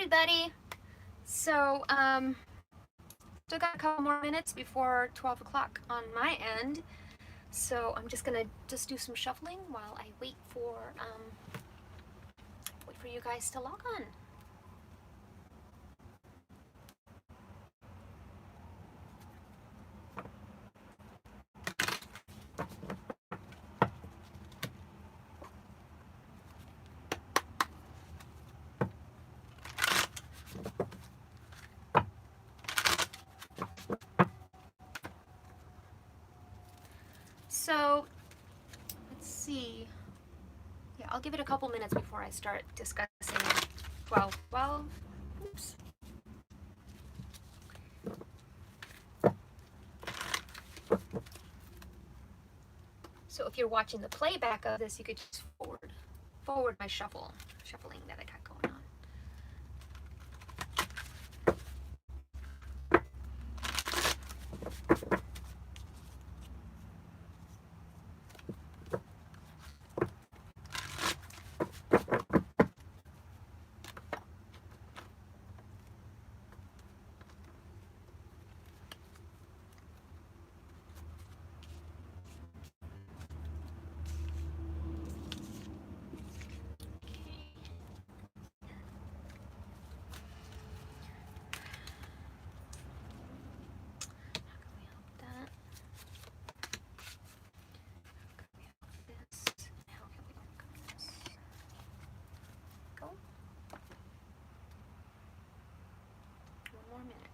everybody. So, still got a couple more minutes before 12 o'clock on my end. So I'm just gonna do some shuffling while I wait for you guys to log on. So, let's see. Yeah, I'll give it a couple minutes before I start discussing 12. Oops. So if you're watching the playback of this, you could just forward my shuffling that I got going on. One more minute.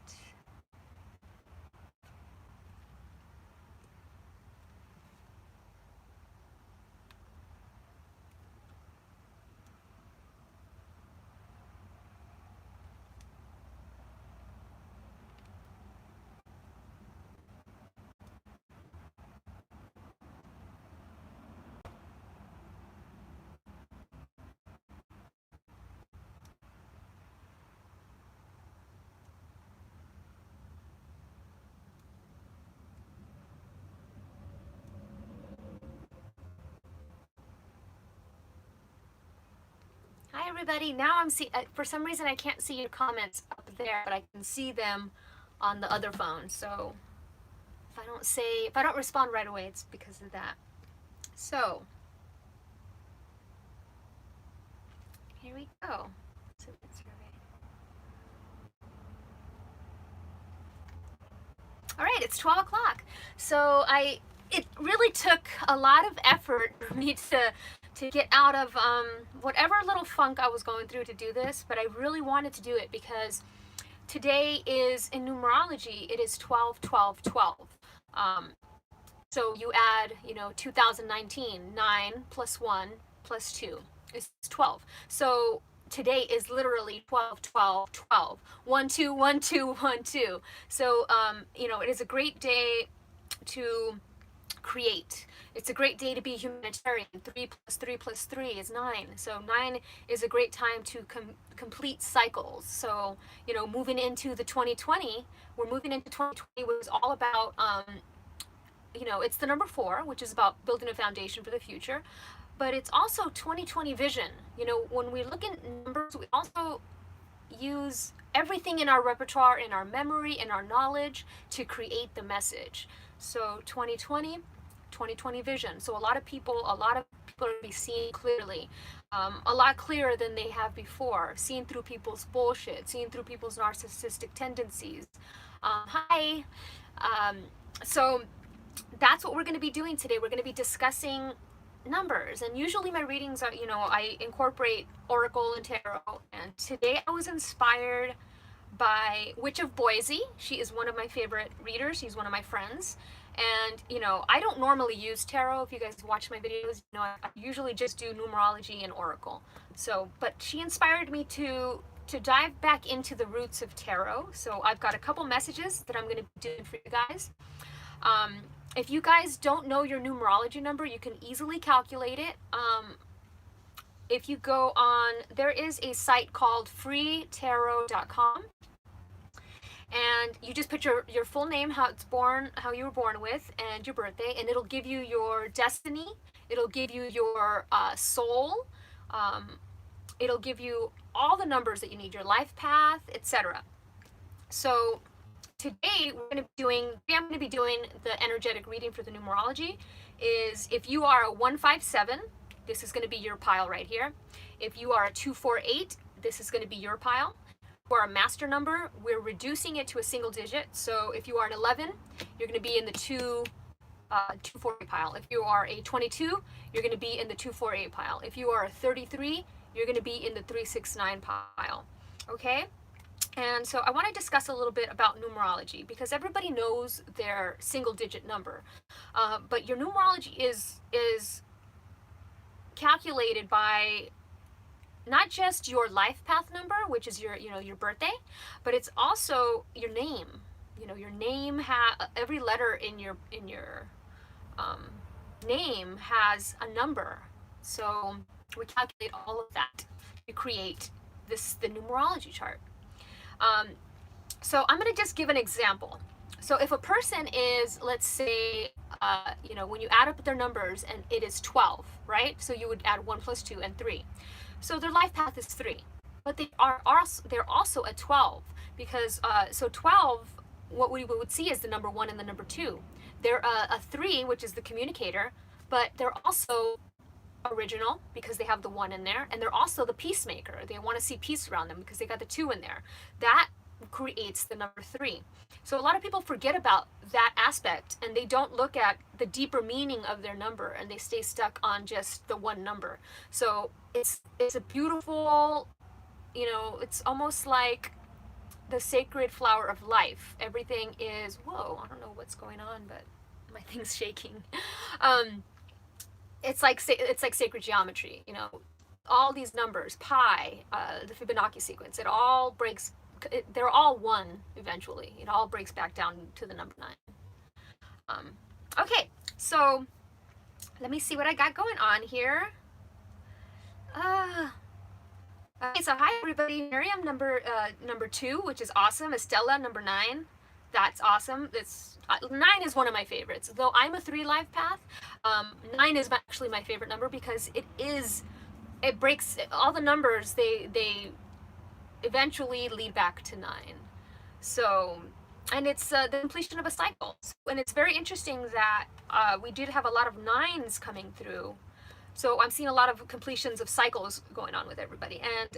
Hi everybody. Now I'm for some reason I can't see your comments up there, but I can see them on the other phone. So if I don't respond right away, it's because of that. So here we go. All right, it's 12 o'clock. So it really took a lot of effort for me to get out of whatever little funk I was going through to do this, but I really wanted to do it because today is, in numerology, it is 12, 12, 12. So you add, 2019, 9 plus 1 plus 2 is 12. So today is literally 12, 12, 12. 1, 2, 1, 2, 1, 2. So, it is a great day to create. It's a great day to be humanitarian. 3 plus 3 plus 3 is 9. So 9 is a great time to complete cycles. So, moving into the 2020, we're moving into 2020, which is all about, it's the number 4, which is about building a foundation for the future. But it's also 2020 vision. When we look at numbers, we also use everything in our repertoire, in our memory, in our knowledge to create the message. So 2020 vision. So a lot of people are going to be seeing clearly, a lot clearer than they have before, seeing through people's bullshit, seeing through people's narcissistic tendencies. So that's what we're going to be doing today. We're going to be discussing numbers, and usually my readings are, I incorporate Oracle and Tarot, and today I was inspired by Witch of Boise. She is one of my favorite readers. She's one of my friends, and I don't normally use Tarot. If you guys watch my videos, I usually just do numerology and Oracle. So, but she inspired me to dive back into the roots of Tarot. So I've got a couple messages that I'm going to be doing for you guys. If you guys don't know your numerology number, you can easily calculate it. If you go on, there is a site called freetarot.com, and you just put your full name, how you were born with, and your birthday, and it'll give you your destiny, it'll give you your soul, it'll give you all the numbers that you need, your life path, etc. So today I'm going to be doing the energetic reading for the numerology. Is if you are a 157, this is going to be your pile right here. If you are a 248, this is going to be your pile. For a master number, we're reducing it to a single digit. So if you are an 11, you're going to be in the 240 pile. If you are a 22, you're going to be in the 248 pile. If you are a 33, you're going to be in the 369 pile. Okay? And so I want to discuss a little bit about numerology, because everybody knows their single digit number. But your numerology is calculated by not just your life path number, which is your birthday, but it's also your name. Your name every letter in your name has a number. So we calculate all of that to create the numerology chart. So I'm going to just give an example. So if a person is, let's say, when you add up their numbers and it is 12, right? So you would add 1 plus 2 and 3. So their life path is 3, but they're also a 12, because so 12, what we would see is the number 1 and the number 2. They're a 3, which is the communicator, but they're also original because they have the 1 in there, and they're also the peacemaker. They want to see peace around them because they got the 2 in there. That creates the number 3. So a lot of people forget about that aspect, and they don't look at the deeper meaning of their number, and they stay stuck on just the one number. So it's a beautiful, it's almost like the sacred flower of life. Everything is, whoa, I don't know what's going on, but my thing's shaking. It's like sacred geometry, all these numbers, pi, the Fibonacci sequence, it all breaks, they're all one eventually. It all breaks back down to the number 9. Okay, so let me see what I got going on here. Okay, so hi everybody. Miriam, number 2, which is awesome. Estella, number 9. That's awesome. 9 is one of my favorites. Though I'm a 3 life path, 9 is actually my favorite number, because it breaks all the numbers. They eventually lead back to 9. So, and it's the completion of a cycle. And it's very interesting that we did have a lot of 9s coming through. So I'm seeing a lot of completions of cycles going on with everybody. And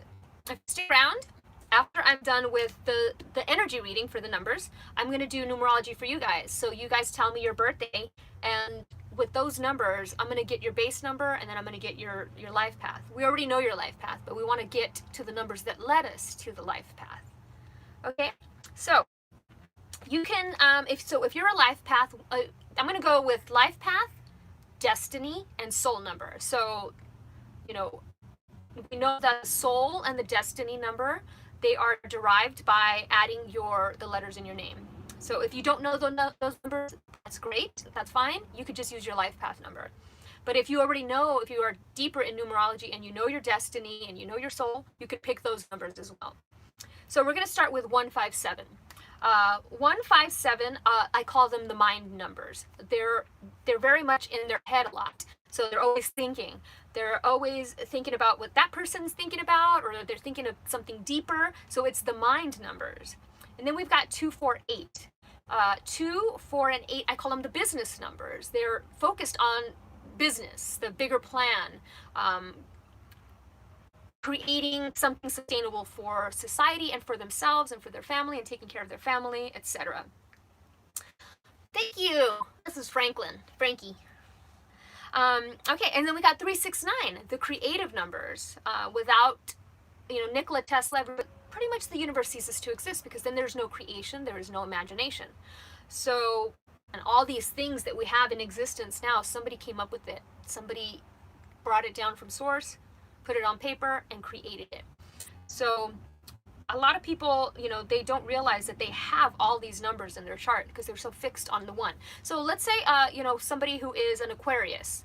if you stay around, after I'm done with the energy reading for the numbers, I'm going to do numerology for you guys. So you guys tell me your birthday, and with those numbers, I'm going to get your base number, and then I'm going to get your life path. We already know your life path, but we want to get to the numbers that led us to the life path. Okay, so you can, if you're a life path, I'm going to go with life path, destiny, and soul number. So, we know that the soul and the destiny number, they are derived by adding the letters in your name. So if you don't know those numbers, that's great, that's fine. You could just use your life path number. But if you already know, if you are deeper in numerology and you know your destiny and you know your soul, you could pick those numbers as well. So we're going to start with 157. 157, I call them the mind numbers. They're very much in their head a lot. So they're always thinking. They're always thinking about what that person's thinking about, or they're thinking of something deeper. So it's the mind numbers. And then we've got 248. 2, 4, and 8, I call them the business numbers. They're focused on business, the bigger plan, creating something sustainable for society and for themselves and for their family, and taking care of their family, etc. Thank you. This is Frankie. Okay, and then we got 369, the creative numbers. Without, Nikola Tesla, pretty much the universe ceases to exist, because then there's no creation, there is no imagination. So, and all these things that we have in existence now, somebody came up with it. Somebody brought it down from source, put it on paper, and created it. So a lot of people, they don't realize that they have all these numbers in their chart because they're so fixed on the one. So let's say, somebody who is an Aquarius,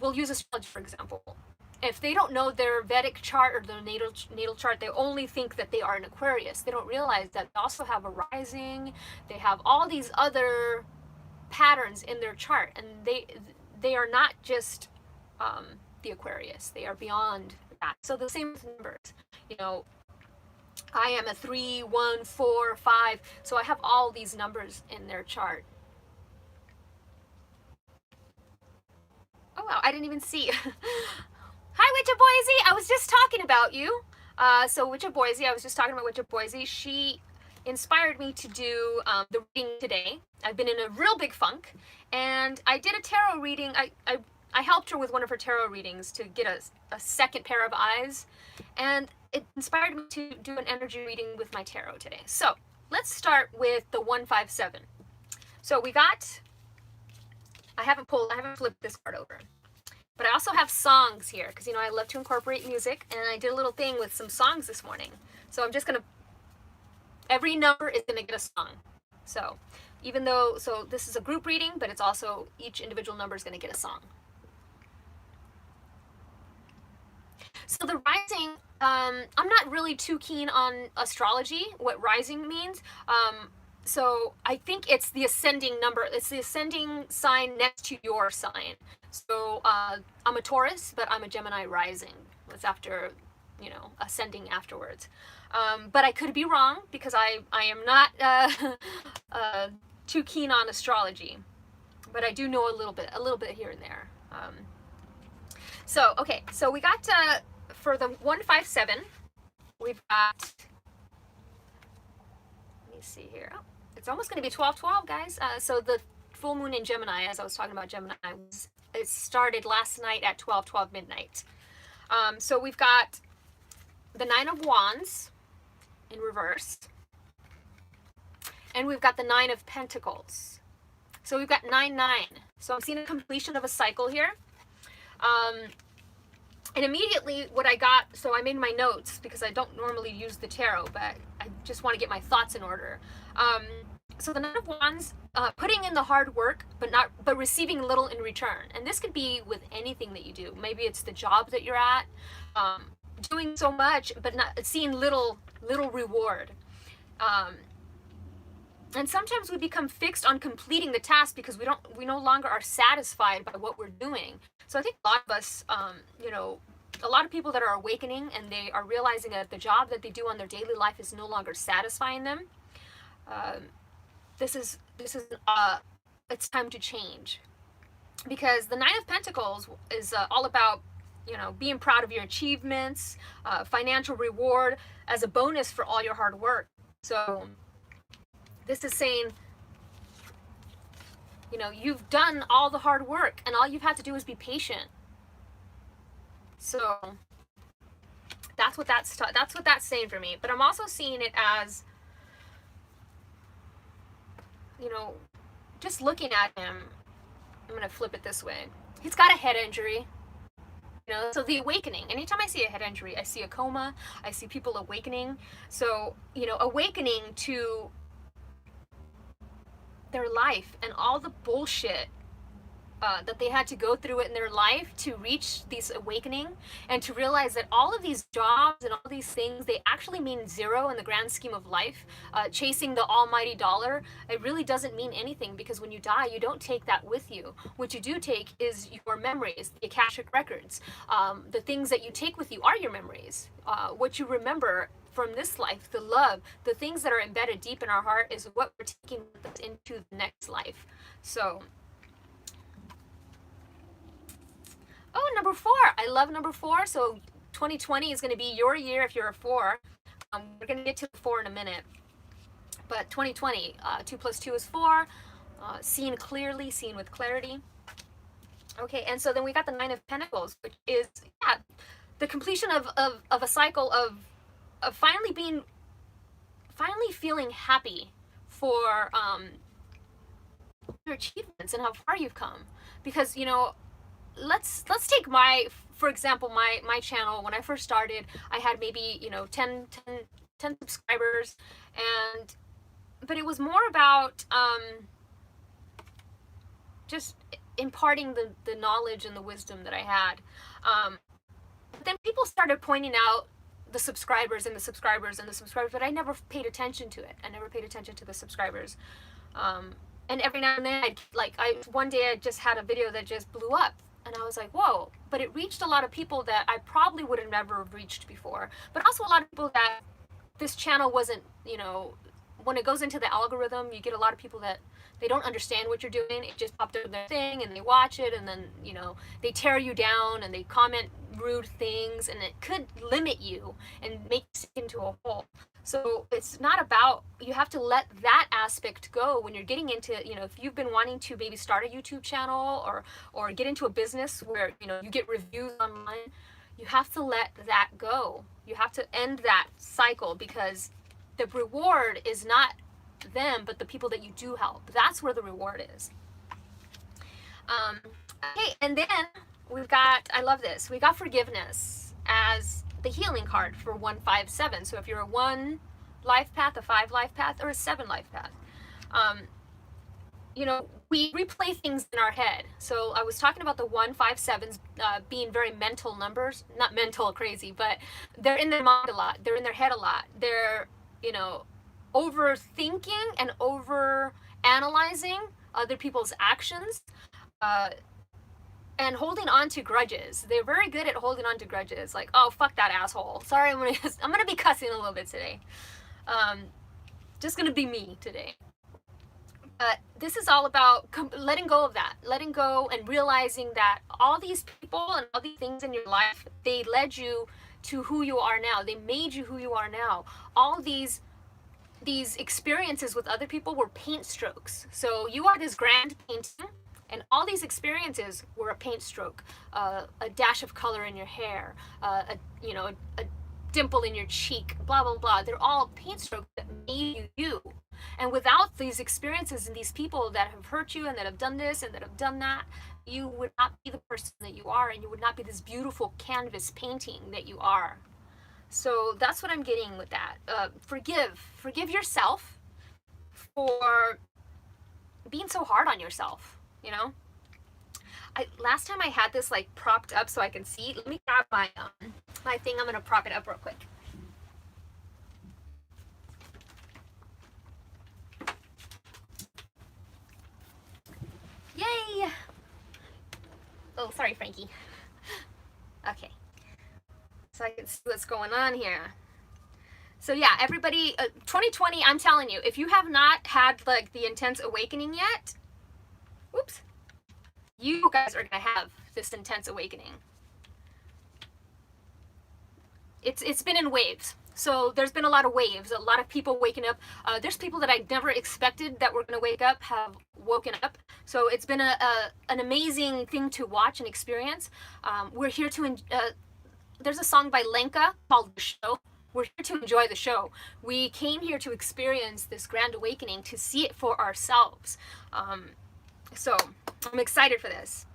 we'll use astrology for example. If they don't know their Vedic chart or their natal chart, they only think that they are an Aquarius. They don't realize that they also have a rising, they have all these other patterns in their chart, and they are not just the Aquarius. They are beyond that. So the same with numbers. You know, I am a 3, 1, 4, 5. So I have all these numbers in their chart. Oh wow, I didn't even see. Hi, Witch of Boise. I was just talking about you. So Witch of Boise, I was just talking about Witch of Boise. She inspired me to do the reading today. I've been in a real big funk, and I did a tarot reading. I helped her with one of her tarot readings to get a second pair of eyes, and it inspired me to do an energy reading with my tarot today. So let's start with the 157. So we got, I haven't flipped this card over, but I also have songs here because, you know, I love to incorporate music, and I did a little thing with some songs this morning. So I'm just going to, every number is going to get a song. So even though, so this is a group reading, but it's also each individual number is going to get a song. So the rising, I'm not really too keen on astrology, what rising means. So I think it's the ascending number. It's the ascending sign next to your sign. So I'm a Taurus, but I'm a Gemini rising. It's after, you know, ascending afterwards. But I could be wrong because I am not too keen on astrology. But I do know a little bit here and there. So, okay, so we got, for the 157, we've got, let me see here. Oh, it's almost going to be 12/12, guys. So the full moon in Gemini, as I was talking about Gemini, it started last night at 12/12 midnight. So we've got the 9 of Wands in reverse, and we've got the 9 of Pentacles. So we've got 9/9. So I'm seeing a completion of a cycle here. And immediately what I got, so I made my notes because I don't normally use the tarot, but I just want to get my thoughts in order. So the 9 of Wands, putting in the hard work, but receiving little in return. And this could be with anything that you do. Maybe it's the job that you're at, doing so much, but not seeing little reward. And sometimes we become fixed on completing the task because we no longer are satisfied by what we're doing. So I think a lot of us, you know, a lot of people that are awakening and they are realizing that the job that they do on their daily life is no longer satisfying them. This is it's time to change, because the 9 of Pentacles is all about, you know, being proud of your achievements, financial reward as a bonus for all your hard work. So this is saying, you know, you've done all the hard work and all you've had to do is be patient. So that's what that's saying for me. But I'm also seeing it as, you know, just looking at him, I'm going to flip it this way. He's got a head injury. You know, so the awakening. Anytime I see a head injury, I see a coma, I see people awakening. So, you know, awakening to their life and all the bullshit that they had to go through in their life to reach this awakening, and to realize that all of these jobs and all these things, they actually mean zero in the grand scheme of life. Chasing the almighty dollar, it really doesn't mean anything, because when you die, you don't take that with you. What you do take is your memories, the Akashic records. The things that you take with you are your memories. What you remember from this life, the love, the things that are embedded deep in our heart is what we're taking with us into the next life. So, oh, number 4. I love number 4. So 2020 is going to be your year if you're a 4. We're going to get to the 4 in a minute. But 2020, 2 plus 2 is 4. Seeing clearly, seeing with clarity. Okay, and so then we got the 9 of Pentacles, which is, yeah, the completion of a cycle of finally feeling happy for your achievements and how far you've come. Because, you know, let's take for example, my channel. When I first started, I had maybe, you know, 10 subscribers, but it was more about just imparting the knowledge and the wisdom that I had. But then people started pointing out the subscribers and the subscribers and the subscribers, but I never paid attention to it. I never paid attention to the subscribers. And every now and then, one day I just had a video that just blew up. And I was like, whoa, but it reached a lot of people that I probably would have never reached before, but also a lot of people that this channel wasn't, you know, when it goes into the algorithm, you get a lot of people that they don't understand what you're doing. It just popped up in their thing and they watch it, and then, you know, they tear you down and they comment rude things, and it could limit you and make you sink into a hole. So it's not about, you have to let that aspect go when you're getting into, you know, if you've been wanting to maybe start a YouTube channel or get into a business where, you know, you get reviews online, you have to let that go. You have to end that cycle, because the reward is not them, but the people that you do help. That's where the reward is. Okay, and then we've got, I love this, we got forgiveness as the healing card for 157. So if you're a 1 life path, a 5 life path, or a 7 life path, you know, we replay things in our head. So I was talking about the 157s being very mental numbers, not mental crazy, but they're in their mind a lot. They're in their head a lot. They're, you know, overthinking and over analyzing other people's actions, and holding on to grudges. They're very good at holding on to grudges. Like, oh, fuck that asshole. Sorry, I'm gonna be cussing a little bit today. Just gonna be me today. This is all about letting go of that, letting go and realizing that all these people and all these things in your life, they led you to who you are now. They made you who you are now. All these experiences with other people were paint strokes. So you are this grand painting, and all these experiences were a paint stroke, a dash of color in your hair, a dimple in your cheek, blah blah blah. They're all paint strokes that made you you. And without these experiences and these people that have hurt you and that have done this and that have done that, you would not be the person that you are, and you would not be this beautiful canvas painting that you are. So that's what I'm getting with that. Forgive yourself for being so hard on yourself, you know? Last time I had this like propped up so I can see. Let me grab my my thing. I'm gonna prop it up real quick. Yay! Oh, sorry, Frankie. Okay. So I can see what's going on here. So yeah, everybody, 2020, I'm telling you, if you have not had like the intense awakening yet, whoops, you guys are gonna have this intense awakening. It's been in waves. So there's been a lot of waves, a lot of people waking up. There's people that I never expected that were going to wake up have woken up. So it's been an amazing thing to watch and experience. We're here to, there's a song by Lenka called The Show. We're here to enjoy the show. We came here to experience this grand awakening, to see it for ourselves. So I'm excited for this.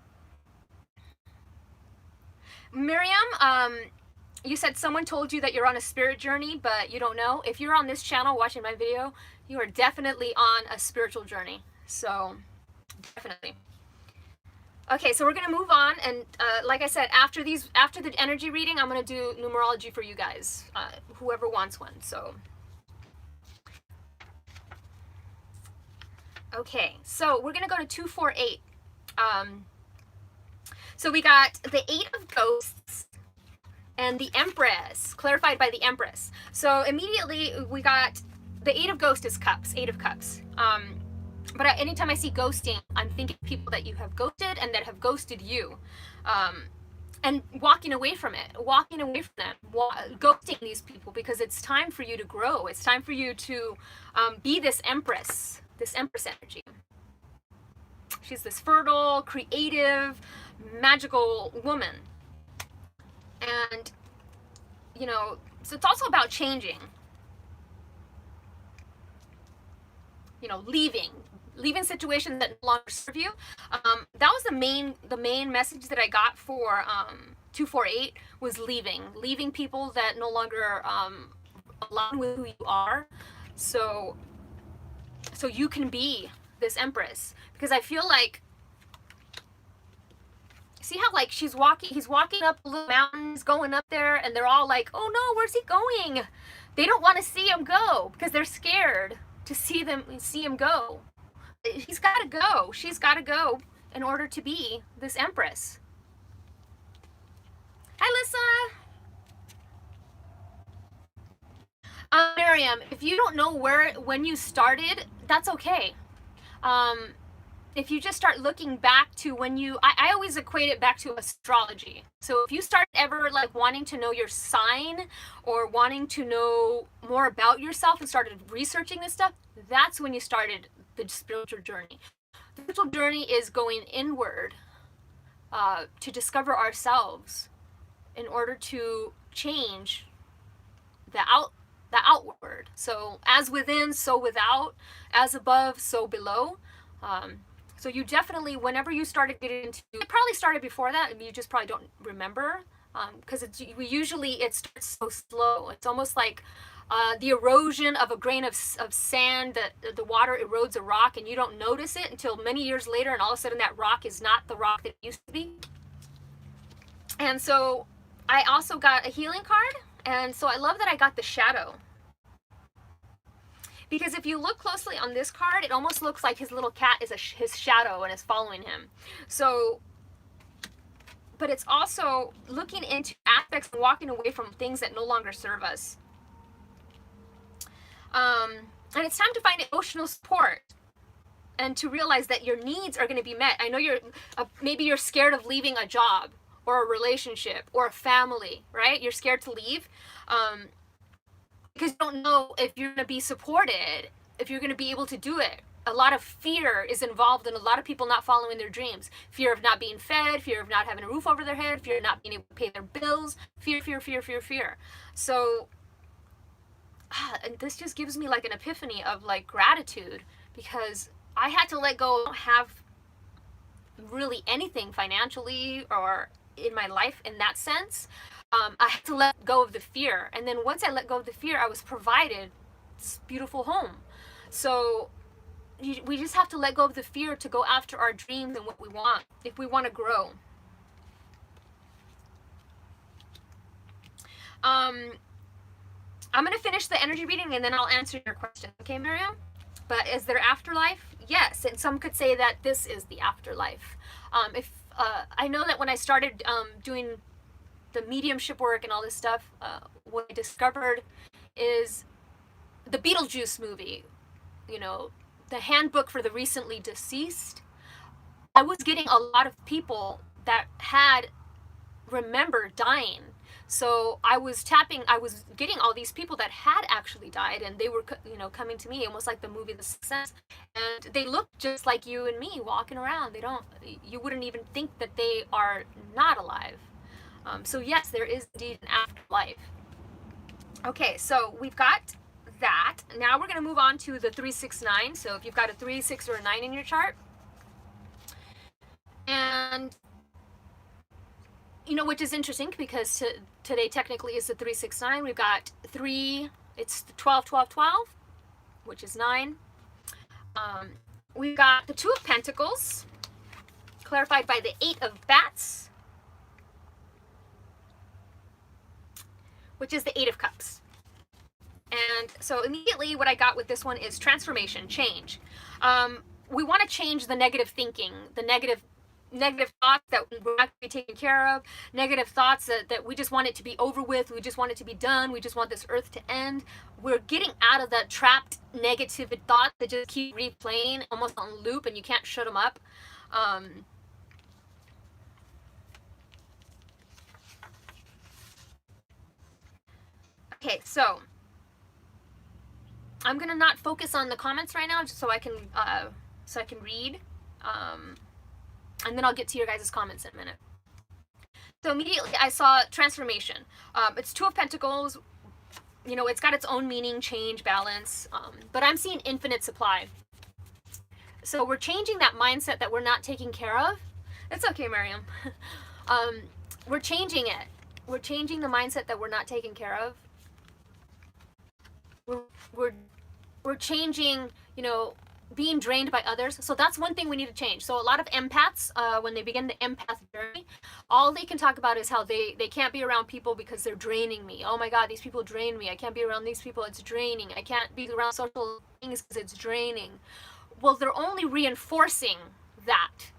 Miriam, you said someone told you that you're on a spirit journey, but you don't know. If you're on this channel watching my video, you are definitely on a spiritual journey. So, definitely. Okay, so we're gonna move on, and like I said, after the energy reading, I'm gonna do numerology for you guys, whoever wants one. So, okay, so we're gonna go to 248. So we got the 8 of Ghosts and the Empress, clarified by the Empress. So immediately we got the 8 of Ghosts is Cups, 8 of Cups. But anytime I see ghosting, I'm thinking people that you have ghosted and that have ghosted you. And walking away from it, walking away from them, ghosting these people, because it's time for you to grow. It's time for you to be this Empress energy. She's this fertile, creative, magical woman. And, you know, so it's also about changing. You know, leaving situations that no longer serve you. That was the main message that I got for 248 was leaving people that no longer align with who you are. So you can be this Empress, because I feel like, see how like he's walking up a little mountain, he's going up there, and they're all like, oh no, where's he going? They don't want to see him go because they're scared to see him go. He's got to go. She's got to go in order to be this Empress. Hi, Lissa. Miriam, if you don't know when you started, that's okay. Um, if you just start looking back to when I always equate it back to astrology. So if you start ever like wanting to know your sign or wanting to know more about yourself and started researching this stuff, that's when you started the spiritual journey. The spiritual journey is going inward to discover ourselves in order to change the outward. So as within, so without, as above, so below. Um, so you definitely, whenever you started getting into, it probably started before that, and you just probably don't remember, because it starts so slow. It's almost like the erosion of a grain of sand, that the water erodes a rock, and you don't notice it until many years later, and all of a sudden that rock is not the rock that it used to be. And so I also got a healing card, and so I love that I got the shadow. Because if you look closely on this card, it almost looks like his little cat is his shadow and is following him. So, but it's also looking into aspects and walking away from things that no longer serve us. And it's time to find emotional support and to realize that your needs are going to be met. I know maybe you're scared of leaving a job or a relationship or a family, right? You're scared to leave. Because you don't know if you're going to be supported, if you're going to be able to do it. A lot of fear is involved in a lot of people not following their dreams. Fear of not being fed, fear of not having a roof over their head, fear of not being able to pay their bills, fear, fear, fear, fear, fear. So, and this just gives me like an epiphany of like gratitude, because I had to let go. I don't have really anything financially or in my life in that sense. I had to let go of the fear. And then once I let go of the fear, I was provided this beautiful home. So we just have to let go of the fear to go after our dreams and what we want, if we want to grow. I'm going to finish the energy reading and then I'll answer your question. Okay, Miriam? But is there afterlife? Yes. And some could say that this is the afterlife. I know that when I started doing the mediumship work and all this stuff, what I discovered is the Beetlejuice movie, you know, the handbook for the recently deceased. I was getting a lot of people that had remembered dying. So I was getting all these people that had actually died, and they were, coming to me, almost like the movie The Sixth Sense, and they look just like you and me walking around. You wouldn't even think that they are not alive. So yes, there is indeed an afterlife. Okay, so we've got that. Now we're going to move on to the 369. So if you've got a 3, 6, or a 9 in your chart, and which is interesting because today technically is the 369. We've got 3. It's 12, 12, 12, which is 9. We've got the 2 of Pentacles, clarified by the 8 of Bats, which is the 8 of Cups. And so immediately what I got with this one is transformation, change. We want to change the negative thinking, the negative thoughts that we're not going to be taken care of, negative thoughts that we just want it to be over with, we just want it to be done, we just want this earth to end. We're getting out of that trapped negative thoughts that just keep replaying almost on loop and you can't shut them up. Okay, so I'm gonna not focus on the comments right now, just so I can read, and then I'll get to your guys' comments in a minute. So immediately I saw transformation. It's 2 of Pentacles. It's got its own meaning, change, balance, but I'm seeing infinite supply. So we're changing that mindset that we're not taking care of. It's okay, Miriam. We're changing it. We're changing the mindset that we're not taken care of. We're changing, being drained by others. So that's one thing we need to change. So a lot of empaths, when they begin the empath journey, all they can talk about is how they can't be around people because they're draining me. Oh my God, these people drain me. I can't be around these people. It's draining. I can't be around social things because it's draining. Well, they're only reinforcing that.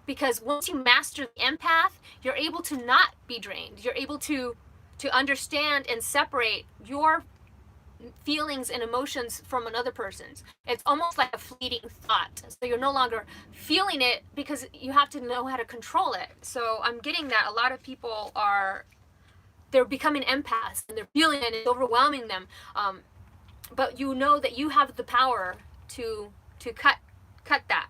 because once you master the empath, you're able to not be drained. You're able to understand and separate your feelings and emotions from another person's. It's almost like a fleeting thought. So you're no longer feeling it because you have to know how to control it. So I'm getting that a lot of people they're becoming empaths and they're feeling it and it's overwhelming them. But you know that you have the power to cut that,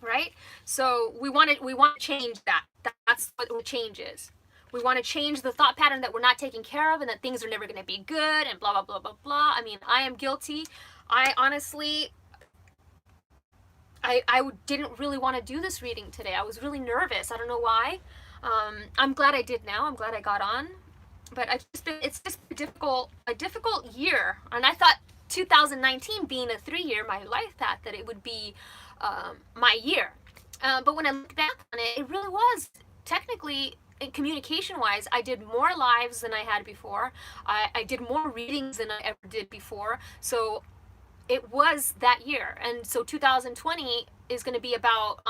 right? So we want to change that. That's what the change is. We want to change the thought pattern that we're not taking care of and that things are never going to be good and blah, blah, blah, blah, blah. I mean, I am guilty. I honestly, I didn't really want to do this reading today. I was really nervous. I don't know why. I'm glad I did now. I'm glad I got on. But it's just a difficult year. And I thought 2019 being a 3-year, my life path, that it would be my year. But when I look back on it, it really was technically, communication-wise, I did more lives than I had before. I did more readings than I ever did before. So it was that year. And so 2020 is going to be about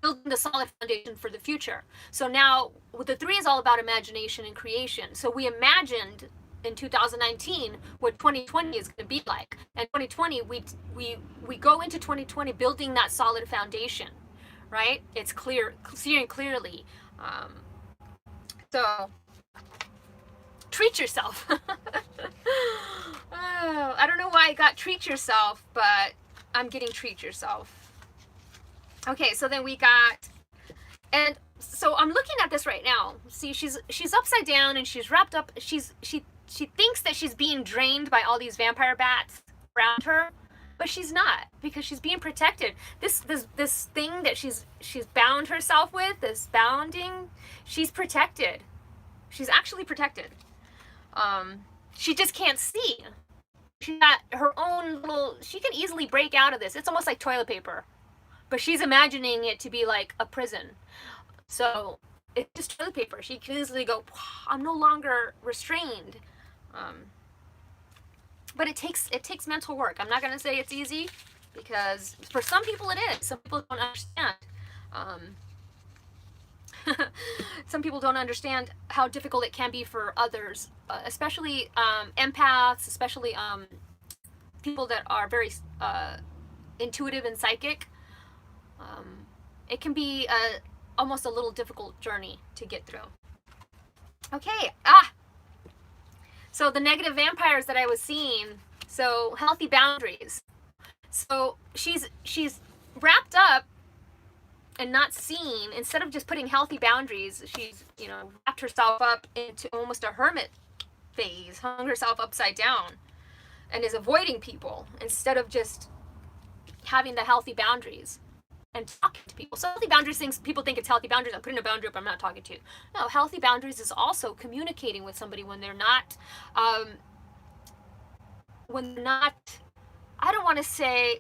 building the solid foundation for the future. So now, with the 3 is all about imagination and creation. So we imagined in 2019 what 2020 is going to be like. And 2020, we go into 2020 building that solid foundation, right? It's seeing clearly. So treat yourself. Oh, I don't know why I got treat yourself, but I'm getting treat yourself. Okay, so then we got, and so I'm looking at this right now. See, she's upside down and she's wrapped up. She thinks that she's being drained by all these vampire bats around her, but she's not, because she's being protected. This thing that she's bound herself with, this bounding, she's protected. She's actually protected. She just can't see. She's got her own little, she can easily break out of this. It's almost like toilet paper, but she's imagining it to be like a prison. So it's just toilet paper. She can easily go, I'm no longer restrained. But it takes mental work. I'm not going to say it's easy, because for some people it is. Some people don't understand. Some people don't understand how difficult it can be for others, especially empaths, especially people that are very intuitive and psychic. It can be almost a little difficult journey to get through. Okay, so the negative vampires that I was seeing, so healthy boundaries. So she's wrapped up and not seen. Instead of just putting healthy boundaries, she's, wrapped herself up into almost a hermit phase, hung herself upside down, and is avoiding people instead of just having the healthy boundaries and talking to people. So healthy boundaries, people think it's healthy boundaries. I'm putting a boundary up, I'm not talking to you. No, healthy boundaries is also communicating with somebody when they're not, I don't want to say,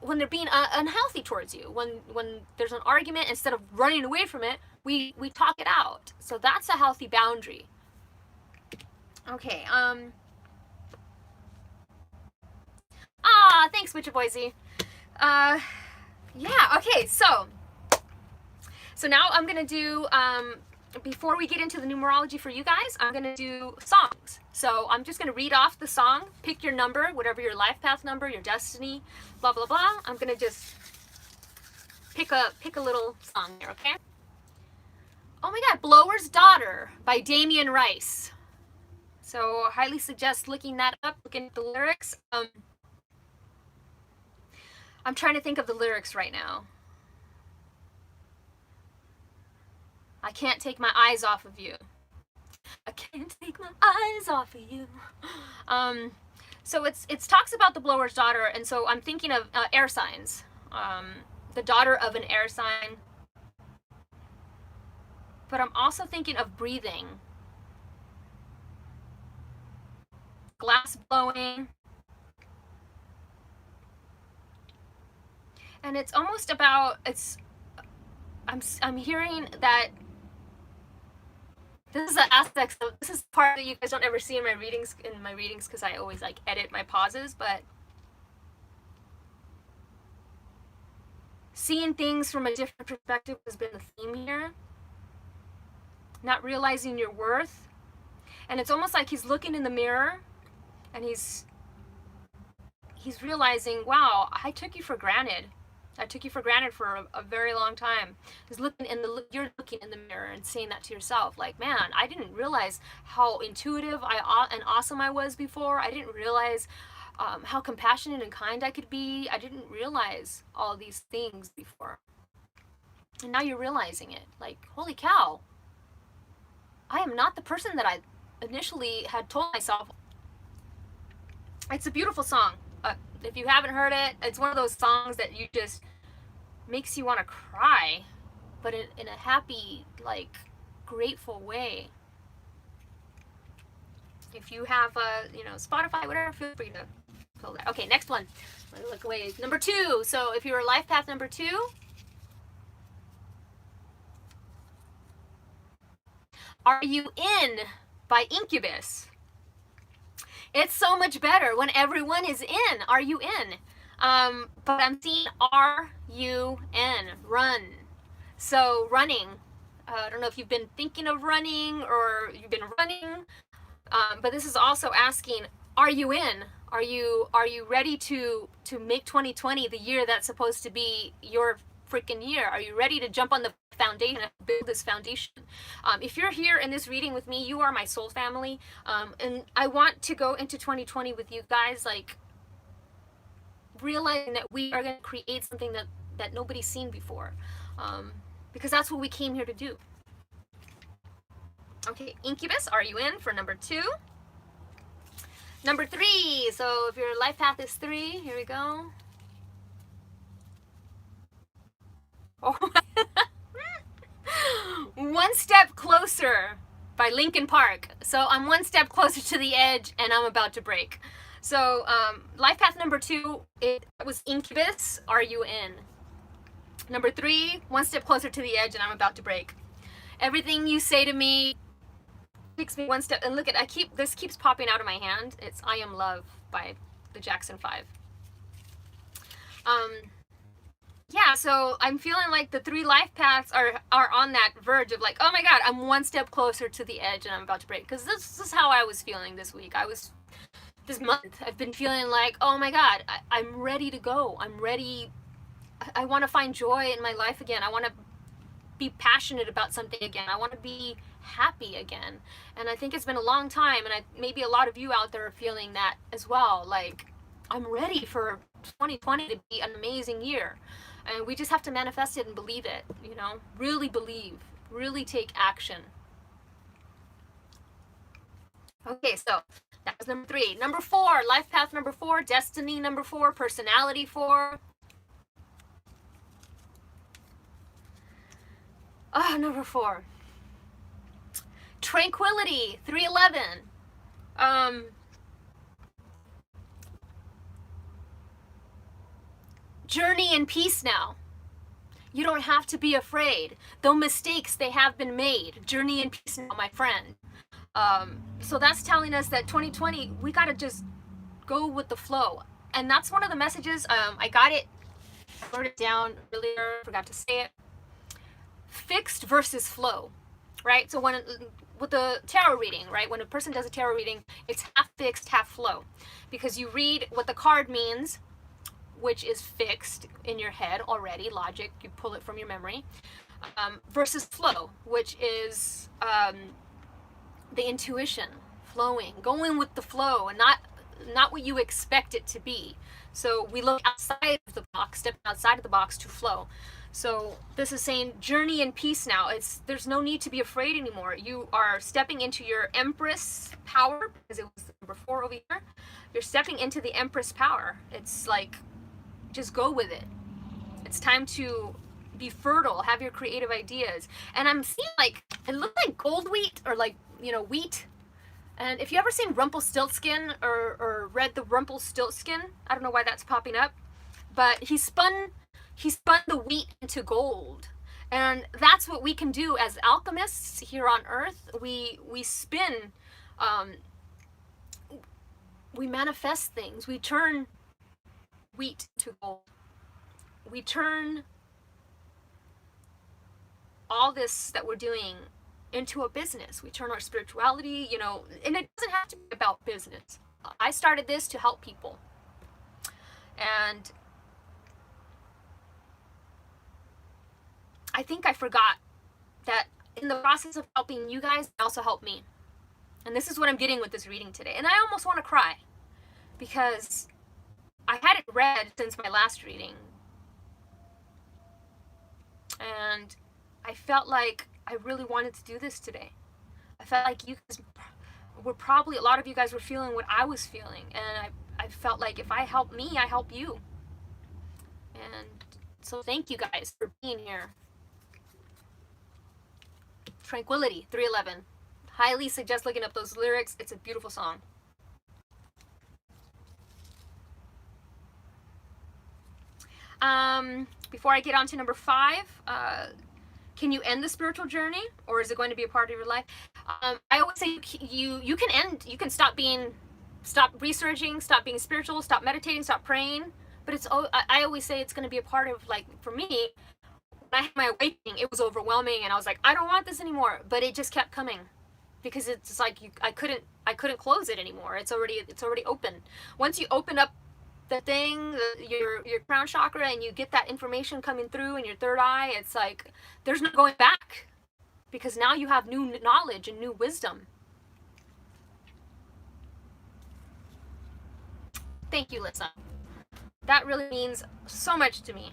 when they're being unhealthy towards you. When there's an argument, instead of running away from it, we talk it out. So that's a healthy boundary. Okay, thanks, Witcher Boise. Yeah, okay, so now I'm going to do, before we get into the numerology for you guys, I'm going to do songs. So I'm just going to read off the song, pick your number, whatever your life path number, your destiny, blah, blah, blah. I'm going to just pick a little song here, okay? Oh my God, Blower's Daughter by Damien Rice. So I highly suggest looking that up, looking at the lyrics. I'm trying to think of the lyrics right now. I can't take my eyes off of you. I can't take my eyes off of you. So it talks about the blower's daughter, and so I'm thinking of air signs. The daughter of an air sign. But I'm also thinking of breathing. Glass blowing. And it's almost about, I'm hearing that this is the aspects of, this is the part that you guys don't ever see in my readings because I always like edit my pauses, but Seeing things from a different perspective has been the theme here. Not realizing your worth. And it's almost like he's looking in the mirror and he's realizing, wow, I took you for granted. I took you for granted for a very long time. You're looking in the mirror and saying that to yourself, like, man, I didn't realize how intuitive and awesome I was before. I didn't realize how compassionate and kind I could be. I didn't realize all these things before. And now you're realizing it. Like, holy cow, I am not the person that I initially had told myself. It's a beautiful song. If you haven't heard it, it's one of those songs that you just makes you want to cry, but in a happy, like, grateful way. If you have Spotify, whatever, feel free to fill that. Okay, next one. Let me look away. Number 2. So if you're life path number 2, Are You In by Incubus. It's so much better when everyone is in. Are you in? But I'm seeing RUN, run. So running. I don't know if you've been thinking of running or you've been running, but this is also asking, are you in? Are you ready to make 2020 the year that's supposed to be your freaking year? Are you ready to jump on the foundation and build this foundation? If you're here in this reading with me, you are my soul family, and I want to go into 2020 with you guys, like, realizing that we are going to create something that nobody's seen before, because that's what we came here to do. Okay, Incubus, Are You In for number 2. Number 3, so if your life path is 3, here we go. Oh my One Step Closer by Linkin Park. So I'm one step closer to the edge and I'm about to break. So life path number 2, it was Incubus, Are You In? Number 3, one step closer to the edge and I'm about to break. Everything you say to me takes me one step, and look at, this keeps popping out of my hand. It's I Am Love by the Jackson 5. Yeah, so I'm feeling like the 3 life paths are on that verge of, like, oh my god, I'm one step closer to the edge and I'm about to break. Because this is how I was feeling this week. This month, I've been feeling like, oh my god, I'm ready to go. I'm ready. I want to find joy in my life again. I want to be passionate about something again. I want to be happy again. And I think it's been a long time, and maybe a lot of you out there are feeling that as well. Like, I'm ready for 2020 to be an amazing year. And we just have to manifest it and believe it, really believe, really take action. Okay, so that was number 3. Number 4, life path number 4, destiny number 4, personality 4. Oh, number 4. Tranquility, 311. Journey in peace now. You don't have to be afraid. Though mistakes, they have been made. Journey in peace now, my friend. So that's telling us that 2020, we got to just go with the flow. And that's one of the messages. I got it, wrote it down earlier, forgot to say it. Fixed versus flow, right? So with the tarot reading, right? When a person does a tarot reading, it's half fixed, half flow. Because you read what the card means, which is fixed in your head already, logic, you pull it from your memory, versus flow, which is the intuition, flowing, going with the flow, and not what you expect it to be. So we look outside of the box, step outside of the box to flow. So this is saying journey in peace now. There's no need to be afraid anymore. You are stepping into your Empress power, because it was number 4 over here. You're stepping into the Empress power. It's like, just go with it. It's time to be fertile, have your creative ideas. And I'm seeing, like, it looks like gold wheat, or like, wheat. And if you ever seen Rumpelstiltskin or read the Rumpelstiltskin, I don't know why that's popping up, but he spun the wheat into gold. And that's what we can do as alchemists here on earth. We spin, we manifest things. We turn wheat to gold. We turn all this that we're doing into a business. We turn our spirituality, you know, and it doesn't have to be about business. I started this to help people. And I think I forgot that in the process of helping you guys, it also helped me. And this is what I'm getting with this reading today. And I almost want to cry because I hadn't read since my last reading. And I felt like I really wanted to do this today. I felt like you guys were probably, a lot of you guys were feeling what I was feeling. And I felt like if I help me, I help you. And so thank you guys for being here. Tranquility, 311. Highly suggest looking up those lyrics. It's a beautiful song. Before I get on to number 5, can you end the spiritual journey, or is it going to be a part of your life? I always say you can end. You can stop researching, stop being spiritual, stop meditating, stop praying. But I always say it's going to be a part of, like, for me, when I had my awakening, it was overwhelming, and I was like, I don't want this anymore. But it just kept coming, because it's like I couldn't close it anymore. It's already open. Once you open up the thing, your crown chakra, and you get that information coming through in your third eye, it's like there's no going back, because now you have new knowledge and new wisdom. Thank you, Lisa. That really means so much to me.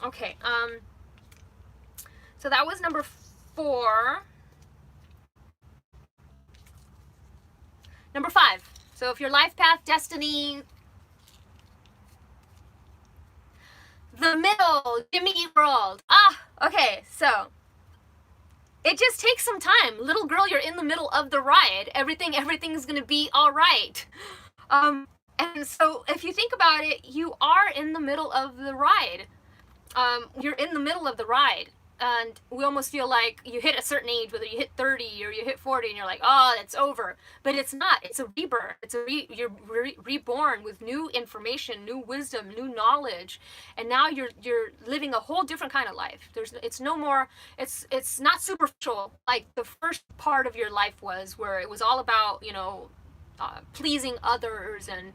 Okay, so that was number 4. Number 5. So if your life path, destiny, the middle, Jimmy Eat World. Okay, so it just takes some time. Little girl, you're in the middle of the ride. Everything's gonna be all right. And so if you think about it, you are in the middle of the ride. You're in the middle of the ride. And we almost feel like you hit a certain age, whether you hit 30 or you hit 40, and you're like, oh, it's over. But it's not. It's a rebirth. You're reborn with new information, new wisdom, new knowledge, and now you're living a whole different kind of life. It's no more. It's not superficial like the first part of your life was, where it was all about, you know, pleasing others and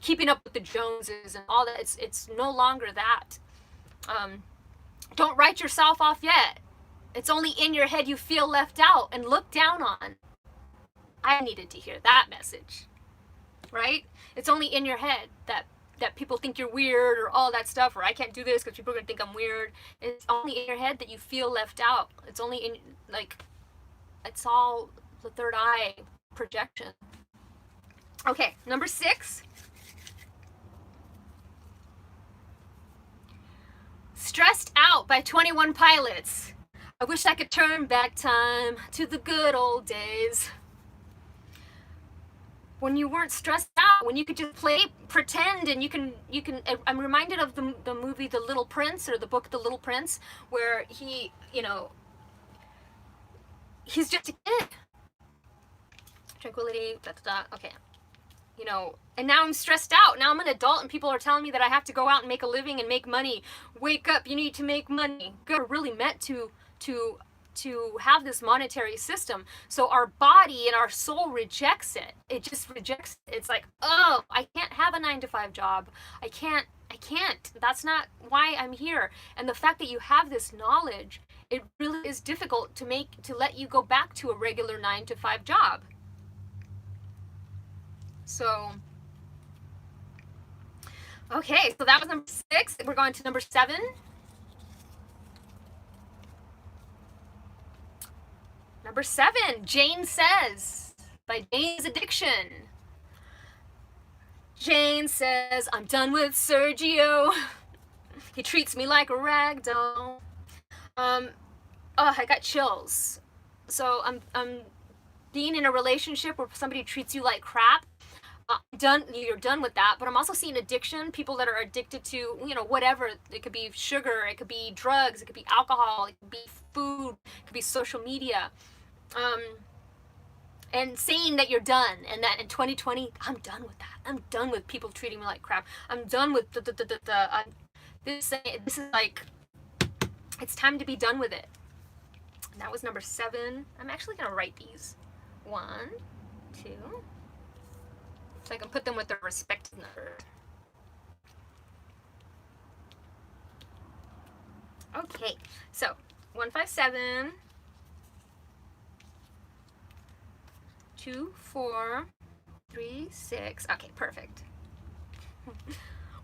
keeping up with the Joneses and all that. It's no longer that. Don't write yourself off yet. It's only in your head you feel left out and looked down on. I needed to hear that message, right? It's only in your head that people think you're weird or all that stuff, or I can't do this because people are going to think I'm weird. It's only in your head that you feel left out. It's only in, like, it's all the third eye projection. Okay, number 6. Stressed Out by 21 Pilots. I wish I could turn back time to the good old days when you weren't stressed out, when you could just pretend, and you can. I'm reminded of the movie The Little Prince, or the book The Little Prince, where he, you know, he's just a kid. Tranquility, okay. You know, and now I'm stressed out. Now I'm an adult and people are telling me that I have to go out and make a living and make money. Wake up, you need to make money. We're really meant to have this monetary system. So our body and our soul rejects it. It just rejects it. It's like, oh, I can't have a 9-to-5 job. I can't. That's not why I'm here. And the fact that you have this knowledge, it really is difficult to let you go back to a regular 9-to-5 job. So, okay, so that was number 6. We're going to number 7. Number 7, Jane Says by Jane's Addiction. Jane says, I'm done with Sergio. He treats me like a rag doll. I got chills. So I'm being in a relationship where somebody treats you like crap. You're done with that. But I'm also seeing addiction, people that are addicted to, you know, whatever. It could be sugar, it could be drugs, it could be alcohol, it could be food, it could be social media. And saying that you're done, and that in 2020, I'm done with that. I'm done with people treating me like crap. I'm done with this is like It's time to be done with it. And that was number 7. I'm actually going to write these. 1, 2. So I can put them with their respective numbers. Okay, so 157, 2, 4, 3, 6. Okay, perfect.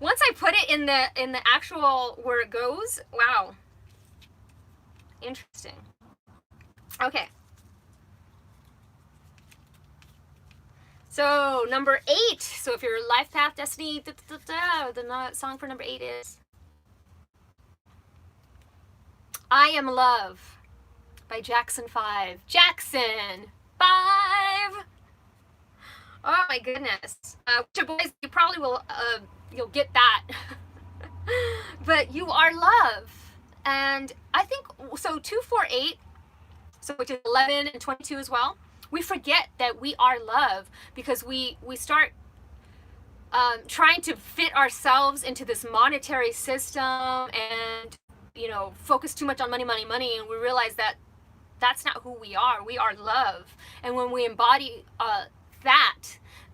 Once I put it in the actual where it goes, wow. Interesting. Okay. So number 8. So if your life path, destiny, the song for number 8 is I Am Love by Jackson 5. Jackson 5. Oh my goodness. Boys, you probably will, you'll get that. But you are love. And I think, so 2, 4, 8, so which is 11 and 22 as well. We forget that we are love because we start trying to fit ourselves into this monetary system and, you know, focus too much on money, money, money. And we realize that that's not who we are. We are love. And when we embody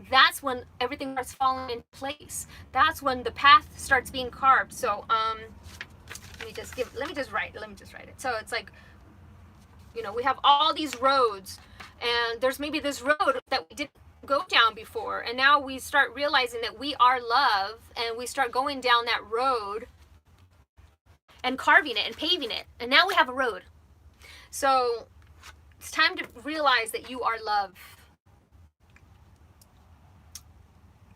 that's when everything starts falling into place. That's when the path starts being carved. So let me just write it. So it's like, you know, we have all these roads, and there's maybe this road that we didn't go down before, and now we start realizing that we are love, and we start going down that road and carving it and paving it, and now we have a road. So it's time to realize that you are love.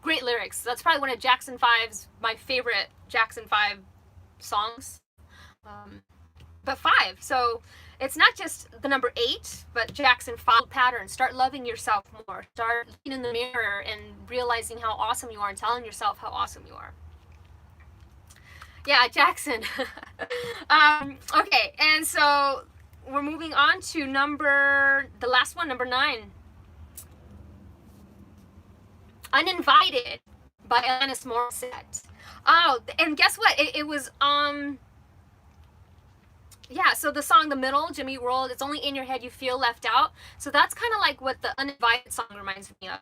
Great lyrics. That's probably one of Jackson 5's, my favorite Jackson 5 songs. But 5. So it's not just the number 8, but Jackson 5 pattern. Start loving yourself more. Start looking in the mirror and realizing how awesome you are and telling yourself how awesome you are. Yeah, Jackson. Okay, and so we're moving on to the last one, number 9. Uninvited by Alanis Morissette. Oh, and guess what? It was yeah, so the song, the middle, Jimmy Eat World, it's only in your head you feel left out. So that's kind of like what the Uninvited song reminds me of.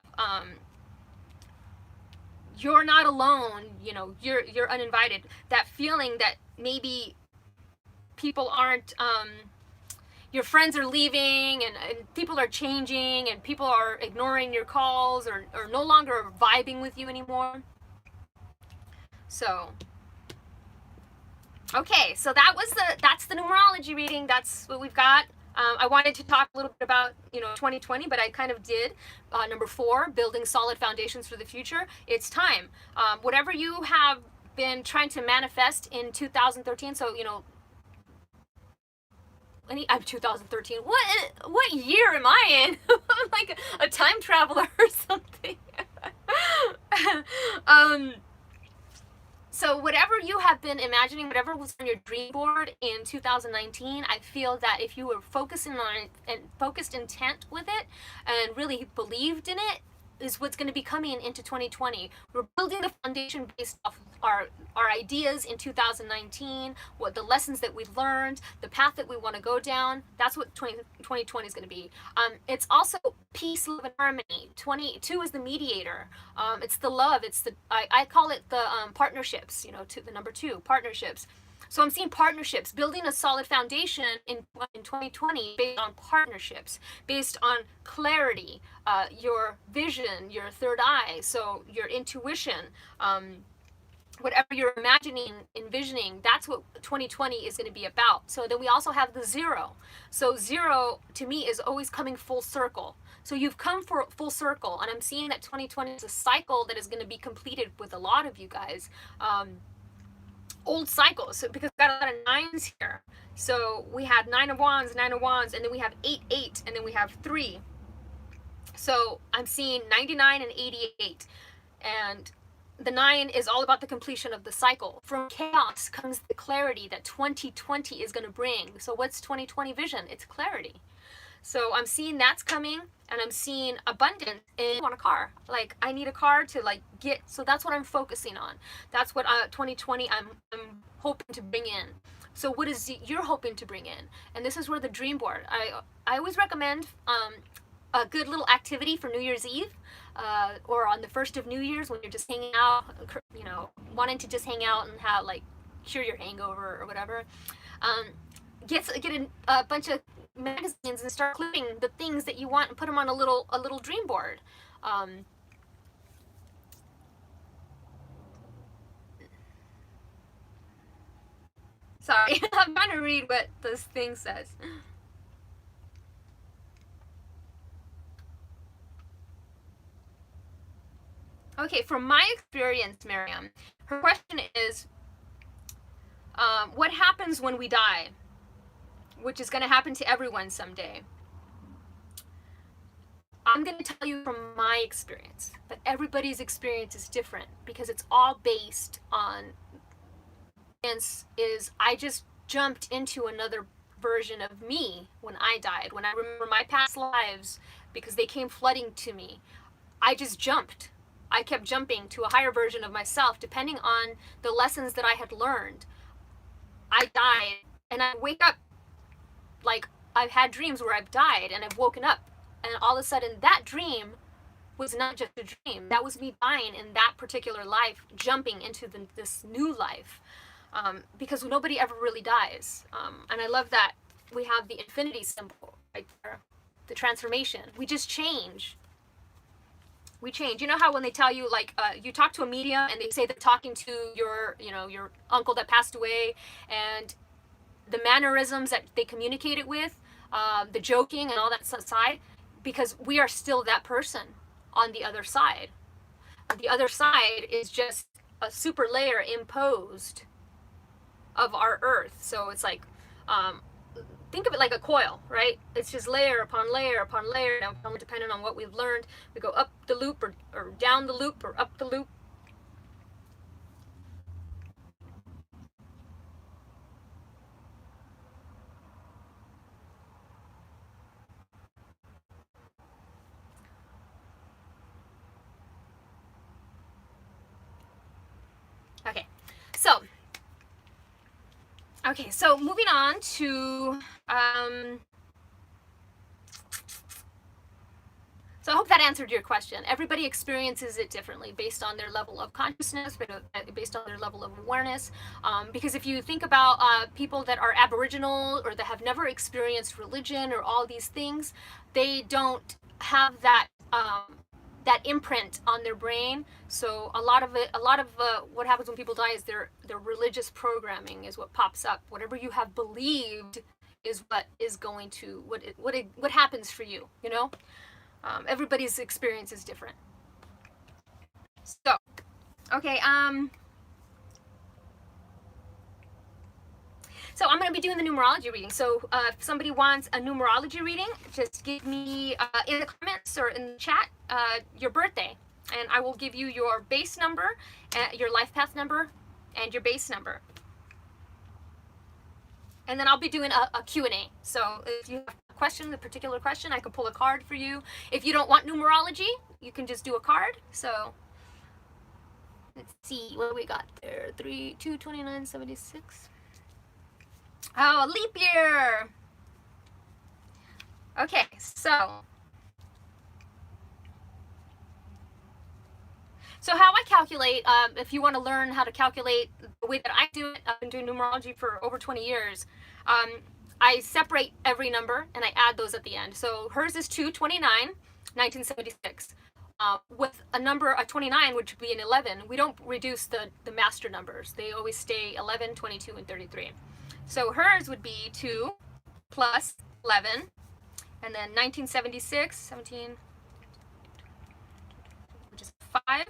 You're not alone, you know, you're uninvited. That feeling that maybe people aren't, your friends are leaving and people are changing and people are ignoring your calls or no longer vibing with you anymore. So okay, so that's the numerology reading. That's what we've got. I wanted to talk a little bit about, you know, 2020, but I kind of did. Number 4, building solid foundations for the future. It's time. Whatever you have been trying to manifest in 2013, so, you know, I'm 2013. What year am I in? I'm like a time traveler or something. So whatever you have been imagining, whatever was on your dream board in 2019, I feel that if you were focusing on it and focused intent with it and really believed in it, is what's going to be coming into 2020. We're building the foundation based off our ideas in 2019, what the lessons that we've learned, the path that we want to go down. That's what 2020 is going to be. It's also peace, love, and harmony. 22 is the mediator. It's the love. It's the I call it the partnerships. You know, the number 2, partnerships. So I'm seeing partnerships, building a solid foundation in 2020 based on partnerships, based on clarity, your vision, your third eye, so your intuition, whatever you're imagining, envisioning, that's what 2020 is going to be about. So then we also have the 0. So 0 to me is always coming full circle. So you've come for full circle, and I'm seeing that 2020 is a cycle that is going to be completed with a lot of you guys. Old cycles, so because we've got a lot of 9s here. So we had 9 of Wands, and then we have 8, 8, and then we have 3. So I'm seeing 99 and 88. And the 9 is all about the completion of the cycle. From chaos comes the clarity that 2020 is going to bring. So what's 2020 vision? It's clarity. So I'm seeing that's coming, and I'm seeing abundance in a car. Like, I need a car to like so that's what I'm focusing on. That's what 2020 I'm hoping to bring in. So what is you're hoping to bring in? And this is where the dream board. I always recommend a good little activity for New Year's Eve, or on the first of New Year's when you're just hanging out, wanting to just hang out and have like cure your hangover or whatever. Get a bunch of magazines and start clipping the things that you want and put them on a little dream board. Sorry, I'm trying to read what this thing says. Okay, from my experience, Miriam, her question is, what happens when we die? Which is going to happen to everyone someday. I'm going to tell you from my experience, but everybody's experience is different because it's all based on is I just jumped into another version of me when I died. When I remember my past lives, because they came flooding to me, I just jumped. I kept jumping to a higher version of myself depending on the lessons that I had learned. I died and I wake up like I've had dreams where I've died and I've woken up, and all of a sudden that dream was not just a dream. That was me dying in that particular life, jumping into this new life. Because nobody ever really dies. And I love that we have the infinity symbol right there, the transformation. We just change. We change. You know how when they tell you, like, you talk to a medium and they say they're talking to your uncle that passed away, and the mannerisms that they communicate it with, the joking and all that side, because we are still that person on the other side. The other side is just a super layer imposed of our earth. So it's like, think of it like a coil, right? It's just layer upon layer upon layer. Now, depending on what we've learned, we go up the loop or down the loop or up the loop. Okay, so moving on to, so I hope that answered your question. Everybody experiences it differently based on their level of consciousness, based on their level of awareness. Because if you think about people that are Aboriginal or that have never experienced religion or all these things, they don't have that that imprint on their brain. So a lot of what happens when people die is their religious programming is what pops up. Whatever you have believed is what is going to what happens for you. You know, everybody's experience is different. So, okay. So I'm going to be doing the numerology reading. So if somebody wants a numerology reading, just give me in the comments or in the chat your birthday, and I will give you your base number, your life path number, and your base number. And then I'll be doing a Q&A. So if you have a question, a particular question, I can pull a card for you. If you don't want numerology, you can just do a card. So let's see what we got there. 3, 2, 29, 76. Oh, a leap year. Okay, so how I calculate, if you want to learn how to calculate the way that I do it, I've been doing numerology for over 20 years. I separate every number and I add those at the end. So hers is 229, 1976. With a number, a 29, which would be an 11, we don't reduce the master numbers. They always stay 11, 22, and 33. So hers would be 2 plus 11, and then 1976, 17, which is 5.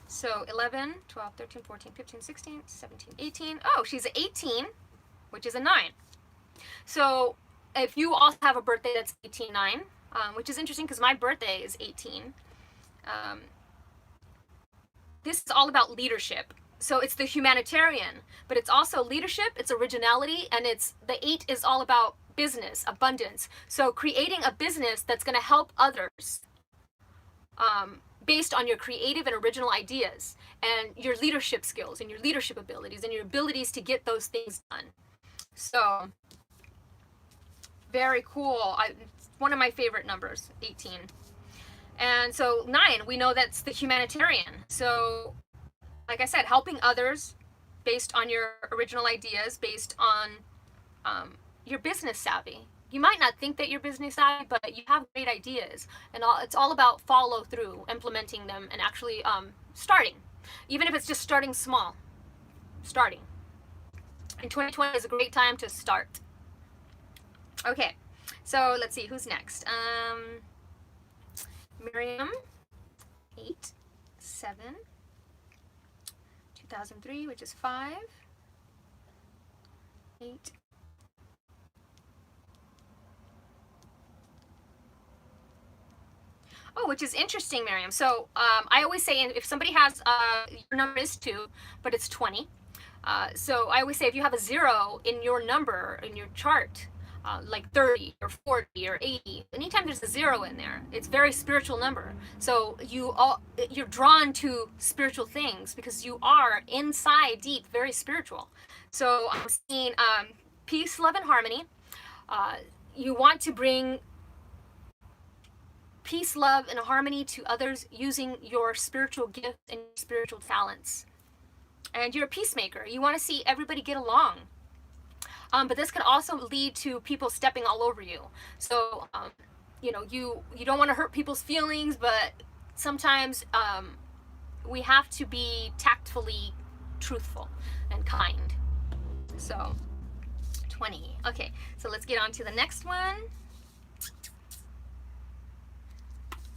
So 11, 12, 13, 14, 15, 16, 17, 18. Oh, she's 18, which is a 9. So if you also have a birthday that's 18-9, which is interesting because my birthday is 18, this is all about leadership. So it's the humanitarian, but it's also leadership, it's originality, and the 8 is all about business, abundance. So creating a business that's going to help others, based on your creative and original ideas and your leadership skills and your leadership abilities and your abilities to get those things done. So very cool. It's one of my favorite numbers, 18. And so 9, we know that's the humanitarian. So like I said, helping others based on your original ideas, based on your business savvy. You might not think that you're business savvy, but you have great ideas, and it's all about follow through, implementing them, and actually starting, even if it's just starting small. Starting. And 2020 is a great time to start. Okay, so let's see who's next. Miriam, 8, 7, 2003, which is 5, 8. Oh, which is interesting, Miriam. So I always say if somebody has, your number is 2, but it's 20. So I always say if you have a 0 in your number, in your chart, like 30 or 40 or 80, anytime there's a 0 in there, it's a very spiritual number. So you're drawn to spiritual things because you are inside deep, very spiritual. So I'm seeing peace, love, and harmony. You want to bring peace, love, and harmony to others using your spiritual gifts and spiritual talents. And you're a peacemaker. You want to see everybody get along. But this can also lead to people stepping all over you. So, you know, you don't want to hurt people's feelings, but sometimes we have to be tactfully truthful and kind. So, 20. Okay, so let's get on to the next one.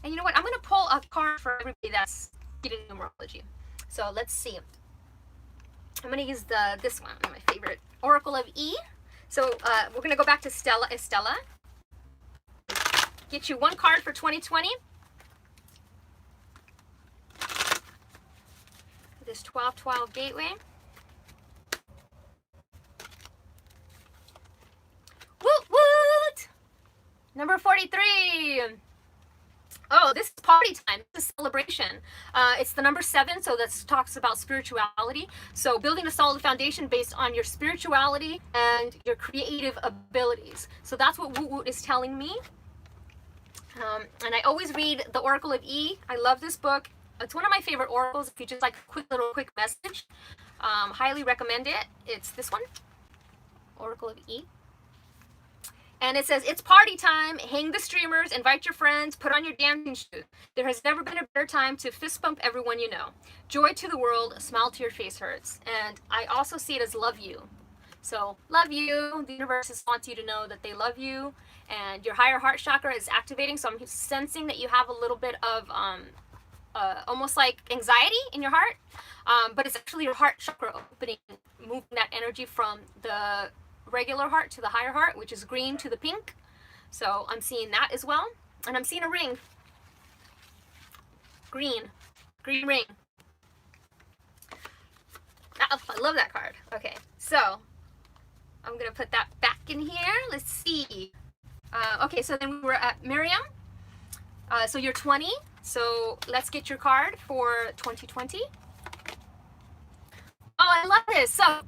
And you know what? I'm going to pull a card for everybody that's getting numerology. So let's see. I'm going to use this one, my favorite, Oracle of E. So we're going to go back to Estella. Get you one card for 2020. This 1212 gateway. Woot woot! Number 43. Oh, this is party time. This is celebration. It's the number 7, so that talks about spirituality. So building a solid foundation based on your spirituality and your creative abilities. So that's what Woot Woot is telling me. And I always read the Oracle of E. I love this book. It's one of my favorite oracles. If you just like a quick message, highly recommend it. It's this one, Oracle of E. And it says, it's party time, hang the streamers, invite your friends, put on your dancing shoes. There has never been a better time to fist bump everyone you know. Joy to the world, a smile to your face hurts. And I also see it as love you. So, love you. The universe just wants you to know that they love you. And your higher heart chakra is activating. So I'm sensing that you have a little bit of almost like anxiety in your heart. But it's actually your heart chakra opening, moving that energy from the regular heart to the higher heart, which is green to the pink. So I'm seeing that as well. And I'm seeing a ring. Green ring. Oh, I love that card. Okay, so I'm gonna put that back in here. Let's see. Okay, so then we were at Miriam. So you're 20. So let's get your card for 2020. Oh, I love this. So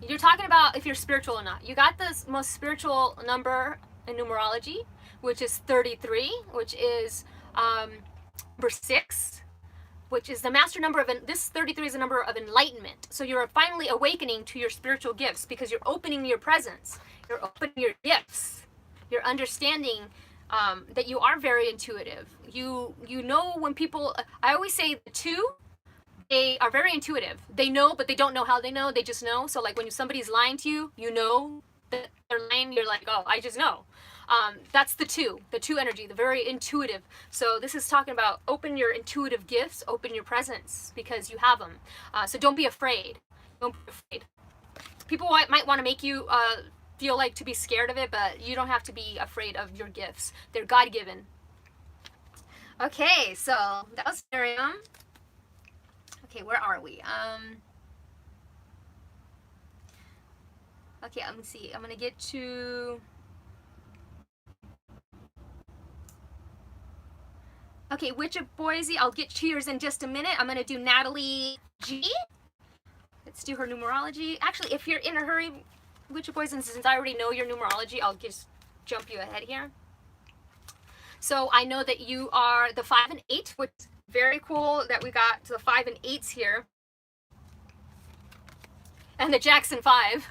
you're talking about if you're spiritual or not. You got the most spiritual number in numerology, which is 33, which is number 6, which is the master number of, this 33 is a number of enlightenment. So you're finally awakening to your spiritual gifts because you're opening your presence. You're opening your gifts. You're understanding that you are very intuitive. You know when people, I always say the 2, they are very intuitive. They know, but they don't know how they know. They just know. So like when somebody's lying to you, you know that they're lying. You're like, oh, I just know. That's the 2 energy, the very intuitive. So this is talking about open your intuitive gifts, open your presence because you have them. So don't be afraid. Don't be afraid. People might want to make you feel like to be scared of it, but you don't have to be afraid of your gifts. They're God-given. Okay, so that was Miriam. Okay, where are we? Okay, let me see. I'm gonna get to Okay, Witch of Boise, I'll get to yours in just a minute. I'm going to do Natalie G. Let's do her numerology. Actually, if you're in a hurry, Witch of Boise, since I already know your numerology, I'll just jump you ahead here. So I know that you are the 5 and 8, which is very cool that we got the 5 and 8s here. And the Jackson 5.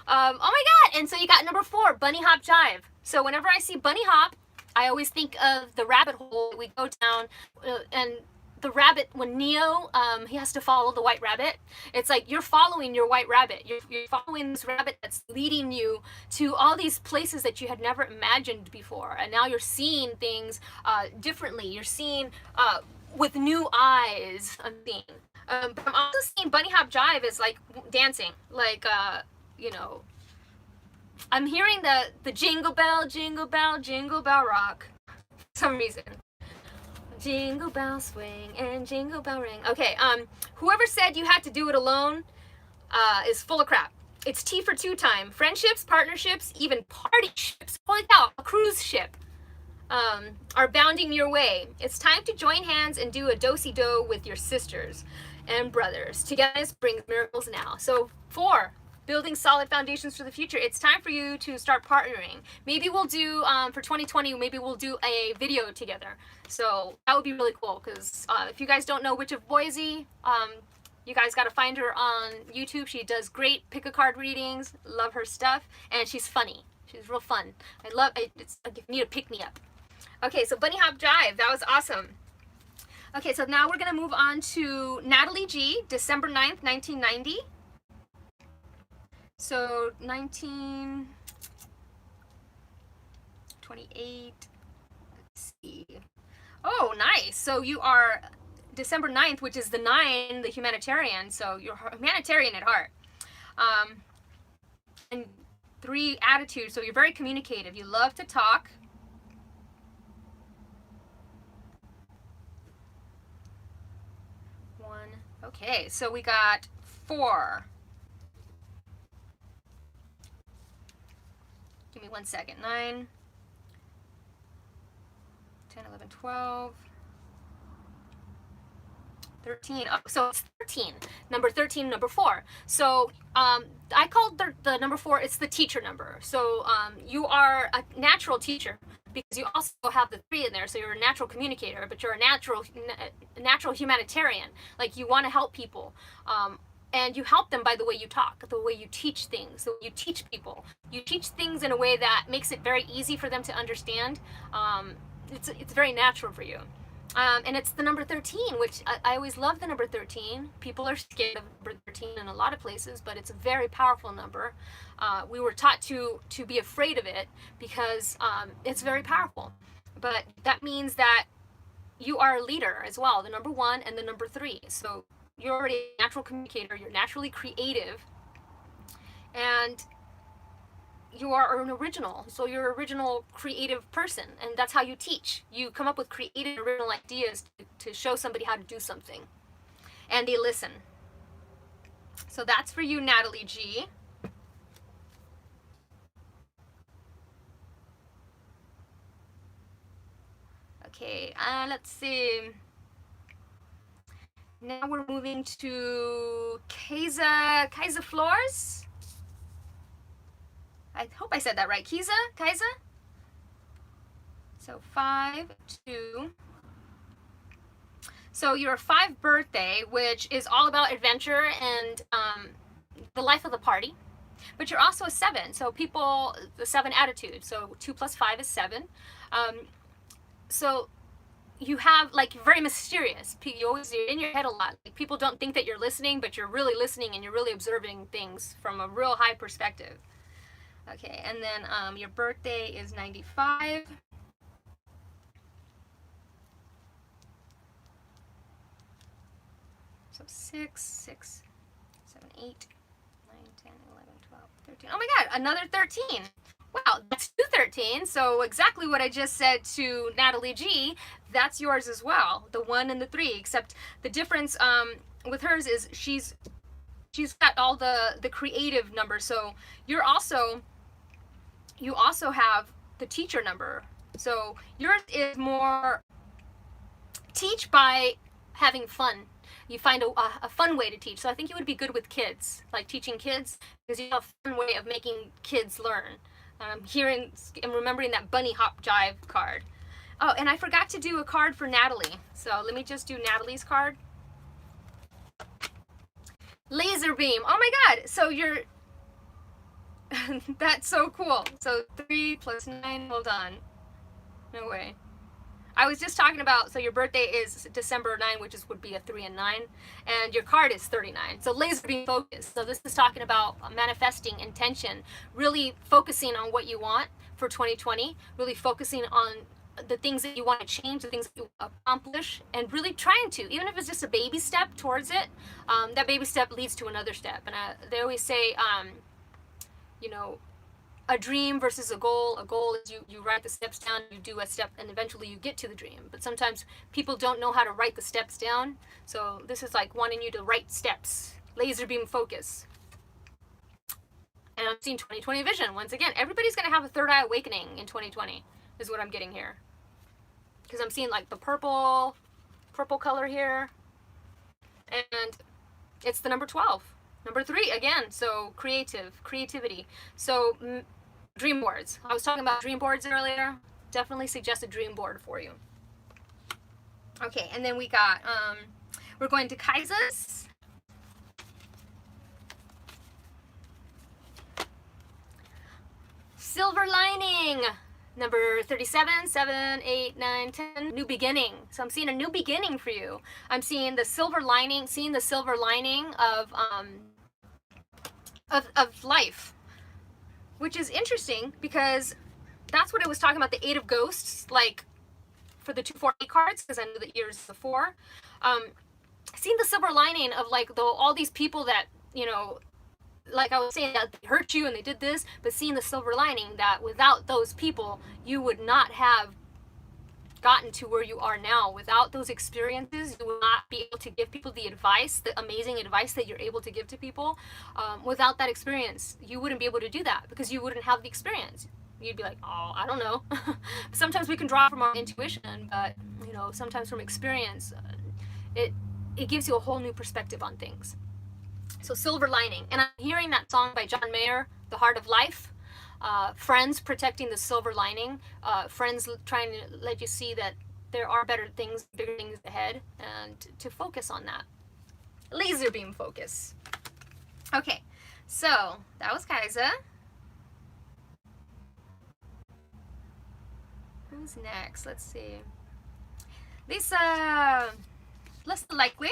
Oh my God, and so you got number 4, Bunny Hop Jive. So whenever I see Bunny Hop, I always think of the rabbit hole we go down, and the rabbit, when Neo, he has to follow the white rabbit. It's like you're following your white rabbit. You're following this rabbit that's leading you to all these places that you had never imagined before. And now you're seeing things differently. You're seeing with new eyes, I'm seeing. But I'm also seeing Bunny Hop Jive is like dancing, like, you know, I'm hearing the jingle bell, jingle bell, jingle bell rock for some reason. Jingle bell swing and jingle bell ring. Okay, whoever said you had to do it alone is full of crap. It's T for 2 time. Friendships, partnerships, even party ships, holy cow, a cruise ship, are bounding your way. It's time to join hands and do a do-si-do with your sisters and brothers. Togetherness brings miracles now. So 4, building solid foundations for the future. It's time for you to start partnering. Maybe we'll do, for 2020, maybe we'll do a video together. So that would be really cool, because if you guys don't know Witch of Boise, you guys got to find her on YouTube. She does great pick-a-card readings. Love her stuff. And she's funny. She's real fun. I love it. It's like, you need a pick-me-up. Okay, so Bunny Hop Jive. That was awesome. Okay, so now we're going to move on to Natalie G, December 9th, 1990. So 1928, let's see. Oh, nice. So you are December 9th, which is the 9, the humanitarian. So you're humanitarian at heart. And 3, attitude. So you're very communicative. You love to talk. Okay, so we got 4. Give me 1 second. 9, 10, 11, 12, 13. Oh, so it's 13. Number 13, number 4. So I called the number 4, it's the teacher number. So you are a natural teacher, because you also have the 3 in there. So you're a natural communicator, but you're a natural humanitarian. Like, you want to help people. And you help them by the way you talk, the way you teach things, the way you teach people. You teach things in a way that makes it very easy for them to understand. It's very natural for you. And it's the number 13, which I always love the number 13. People are scared of number 13 in a lot of places, but it's a very powerful number. We were taught to be afraid of it because it's very powerful. But that means that you are a leader as well, the number 1 and the number 3. So you're already a natural communicator, you're naturally creative, and you are an original. So you're an original creative person, and that's how you teach. You come up with creative, original ideas to show somebody how to do something, and they listen. So that's for you, Natalie G. Okay, let's see. Now we're moving to Kaiza Flores. I hope I said that right. Kaiza? So 5, 2. So your 5 birthday, which is all about adventure and the life of the party. But you're also a 7. So people, the 7 attitude. So 2 plus 5 is 7. So you have, like, very mysterious. You're in your head a lot. Like, people don't think that you're listening, but you're really listening and you're really observing things from a real high perspective. Okay, and then your birthday is 95. So 6, 7, 8, 9, 10, 11, 12, 13. Oh my God, another 13. Wow, that's 2 13. So exactly what I just said to Natalie G, that's yours as well. The 1 and the 3, except the difference with hers is she's got all the creative numbers. So you also have the teacher number. So yours is more teach by having fun. You find a fun way to teach. So I think you would be good with kids, like teaching kids, because you have a fun way of making kids learn. Hearing and remembering that bunny hop jive card. Oh, and I forgot to do a card for Natalie. So let me just do Natalie's card. Laser beam. Oh my God. So you're, that's so cool. So 3 plus 9, hold on. No way. I was just talking about, so your birthday is December 9, which would be a 3 and 9, and your card is 39. So laser beam focus. So this is talking about manifesting intention, really focusing on what you want for 2020, really focusing on the things that you want to change, the things that you accomplish, and really trying to, even if it's just a baby step towards it, that baby step leads to another step. And they always say, you know, a dream versus a goal. A goal is you write the steps down, you do a step, and eventually you get to the dream. But sometimes people don't know how to write the steps down. So this is like wanting you to write steps. Laser beam focus. And I'm seeing 2020 vision. Once again, everybody's going to have a third eye awakening in 2020 is what I'm getting here. Because I'm seeing like the purple color here. And it's the number 12. Number 3 again, so creativity. So dream boards. I was talking about dream boards earlier. Definitely suggest a dream board for you. Okay, and then we got, we're going to Kaisa's. Silver lining. Number 37, 7, 8, 9, 10. New beginning. So I'm seeing a new beginning for you. I'm seeing the silver lining, of life, which is interesting because that's what it was talking about, the 8 of ghosts, like for the 248 cards, because I know that yours is the 4. Seeing the silver lining of like all these people that, you know, like I was saying, that they hurt you and they did this, but seeing the silver lining that without those people, you would not have gotten to where you are now. Without those experiences, you will not be able to give people the advice, the amazing advice that you're able to give to people. Without that experience, you wouldn't be able to do that because you wouldn't have the experience. You'd be like, oh, I don't know. Sometimes we can draw from our intuition, but you know, sometimes from experience, it gives you a whole new perspective on things. So silver lining. And I'm hearing that song by John Mayer, The Heart of Life. Friends protecting the silver lining. Friends trying to let you see that there are better things, bigger things ahead, and to focus on that. Laser beam focus. Okay, so that was Kaisa. Who's next? Let's see. Lisa. Less likely.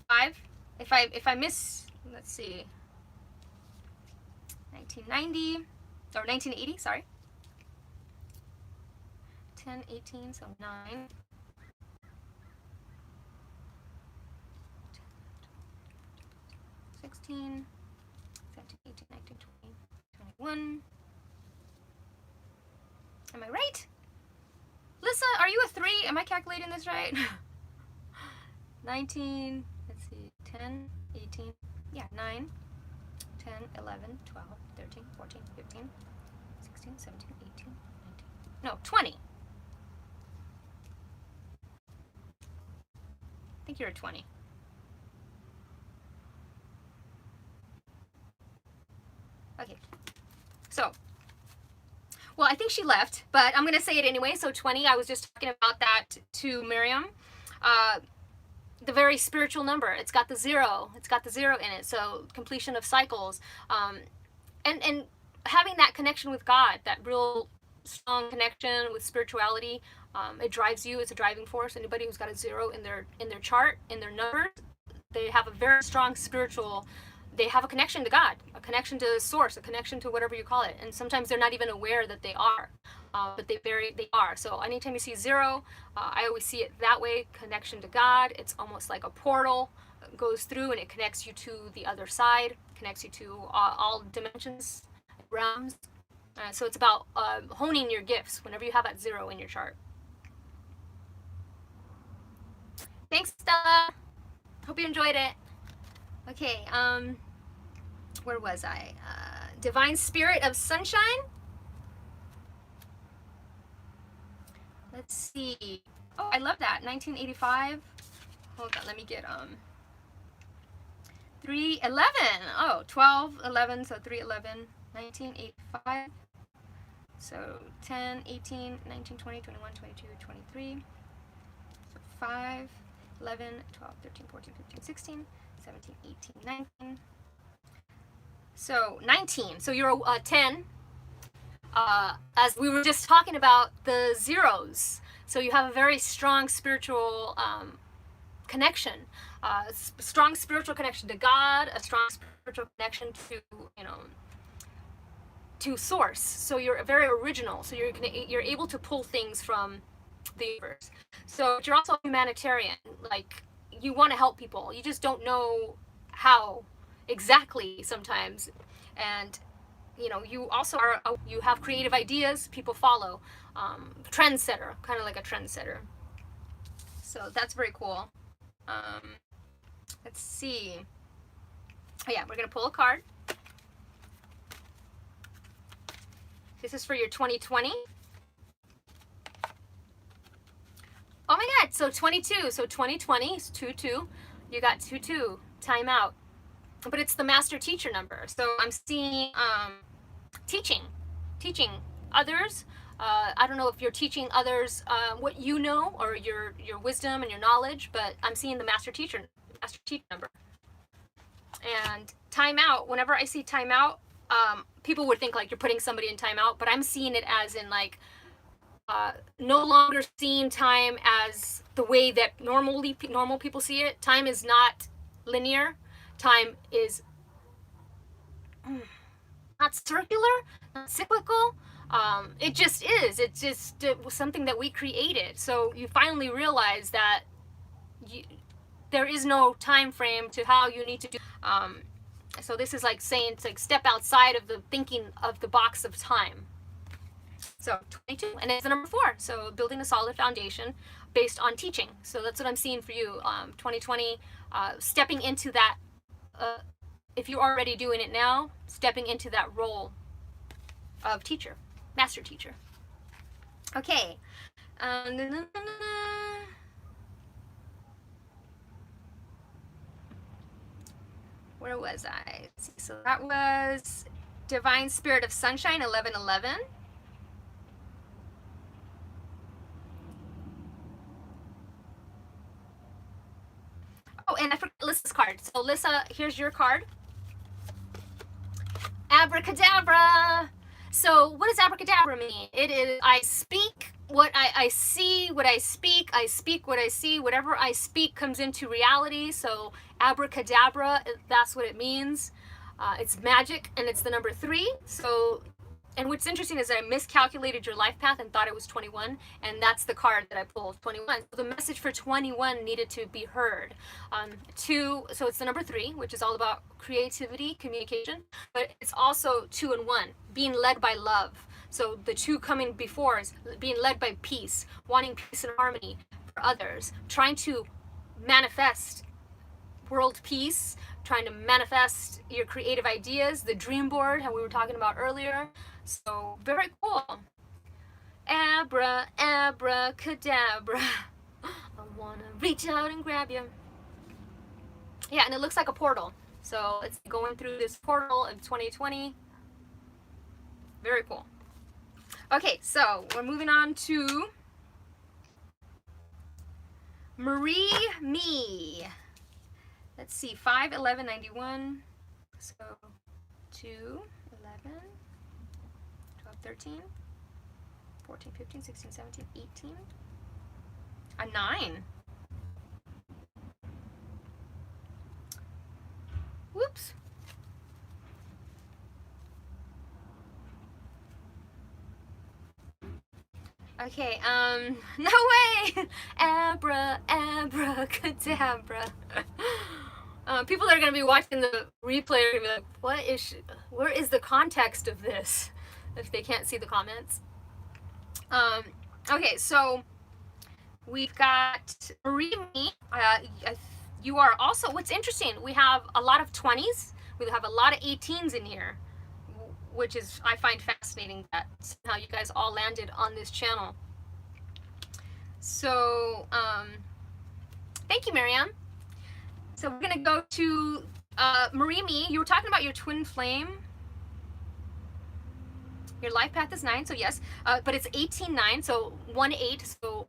5. If I miss, let's see, 1990 or 1980, sorry. 10, 18, so 9. 16, 17, 18, 19, 20, 21. Am I right? Lisa, are you a 3? Am I calculating this right? 19, let's see, 10, 18, yeah, 9, 10, 11, 12, 13, 14, 15, 16, 17, 18, 19, no, 20. I think you're a 20. Okay, so, well, I think she left, but I'm going to say it anyway. So 20, I was just talking about that to Miriam. The very spiritual number. It's got the 0. It's got the 0 in it. So completion of cycles, and having that connection with God, that real strong connection with spirituality. It drives you. It's a driving force. Anybody who's got a 0 in their chart, in their numbers, they have a very strong spiritual. They have a connection to God, a connection to source, a connection to whatever you call it. And sometimes they're not even aware that they are, but they are. So anytime you see 0, I always see it that way, connection to God. It's almost like a portal. It goes through and it connects you to the other side, connects you to all dimensions, realms. So it's about honing your gifts whenever you have that 0 in your chart. Thanks, Stella. Hope you enjoyed it. Okay, where was I? Divine Spirit of Sunshine. Let's see. Oh, I love that. 1985. Hold on, let me get 311. Oh, 12, 11, so 311. 1985. So 10, 18, 19, 20, 21, 22, 23. So 5, 11, 12, 13, 14, 15, 16, 17, 18, 19. So 19. So you're 10. As we were just talking about the zeros. So you have a very strong spiritual connection, strong spiritual connection to God, a strong spiritual connection to, you know, to source. So you're very original. So you're able to pull things from the universe. So you're also a humanitarian. Like, you want to help people. You just don't know how exactly sometimes. And you know, you also are, you have creative ideas, people follow. Trendsetter, kind of like a trendsetter. So that's very cool. Let's see. Oh yeah, we're gonna pull a card. This is for your 2020. Oh my God, so 22. So 2020 is 2-2. You got 2-2, time out. But it's the master teacher number. So I'm seeing teaching others. I don't know if you're teaching others what you know, or your wisdom and your knowledge, but I'm seeing the master teacher number. And timeout, whenever I see timeout, people would think like you're putting somebody in timeout, but I'm seeing it as in like no longer seeing time as the way that normal people see it. Time is not linear. Time is not circular, not cyclical. It just is. It was something that we created. So you finally realize that there is no time frame to how you need to do. So this is like saying to like step outside of the thinking of the box of time. So 22, and it's the number 4. So building a solid foundation based on teaching. So that's what I'm seeing for you. 2020, stepping into that. If you're already doing it now, stepping into that role of teacher, master teacher. Okay. Where was I? So that was Divine Spirit of Sunshine, 1111. Oh, and I forgot Lissa's card. So Lissa, here's your card. Abracadabra. So what does abracadabra mean? It is, I speak what I see, what I speak what I see, whatever I speak comes into reality. So abracadabra, that's what it means. It's magic, and it's the number 3. So, and what's interesting is that I miscalculated your life path and thought it was 21, and that's the card that I pulled, 21. So the message for 21 needed to be heard. 2, so it's the number 3, which is all about creativity, communication, but it's also 2 and 1, being led by love. So the 2 coming before is being led by peace, wanting peace and harmony for others, trying to manifest world peace, trying to manifest your creative ideas, the dream board, how we were talking about earlier. So very cool. Abra, abracadabra. I wanna reach out and grab you. Yeah, and it looks like a portal. So it's going through this portal of 2020. Very cool. Okay, so we're moving on to Marie Me. Let's see, 5, 11, 91. So 2, 11, 12, 13, 14, 15, 16, 17, 18. A 9. Whoops. Okay, no way! Abracadabra. People that are going to be watching the replay are going to be like, where is the context of this? If they can't see the comments. Okay, so we've got Marie. You are also, what's interesting, we have a lot of 20s, we have a lot of 18s in here, which is, I find fascinating that somehow you guys all landed on this channel. So, thank you, Miriam. So we're gonna go to Marimi. You were talking about your twin flame. Your life path is 9, so yes, but it's 18-9, so 1-8. So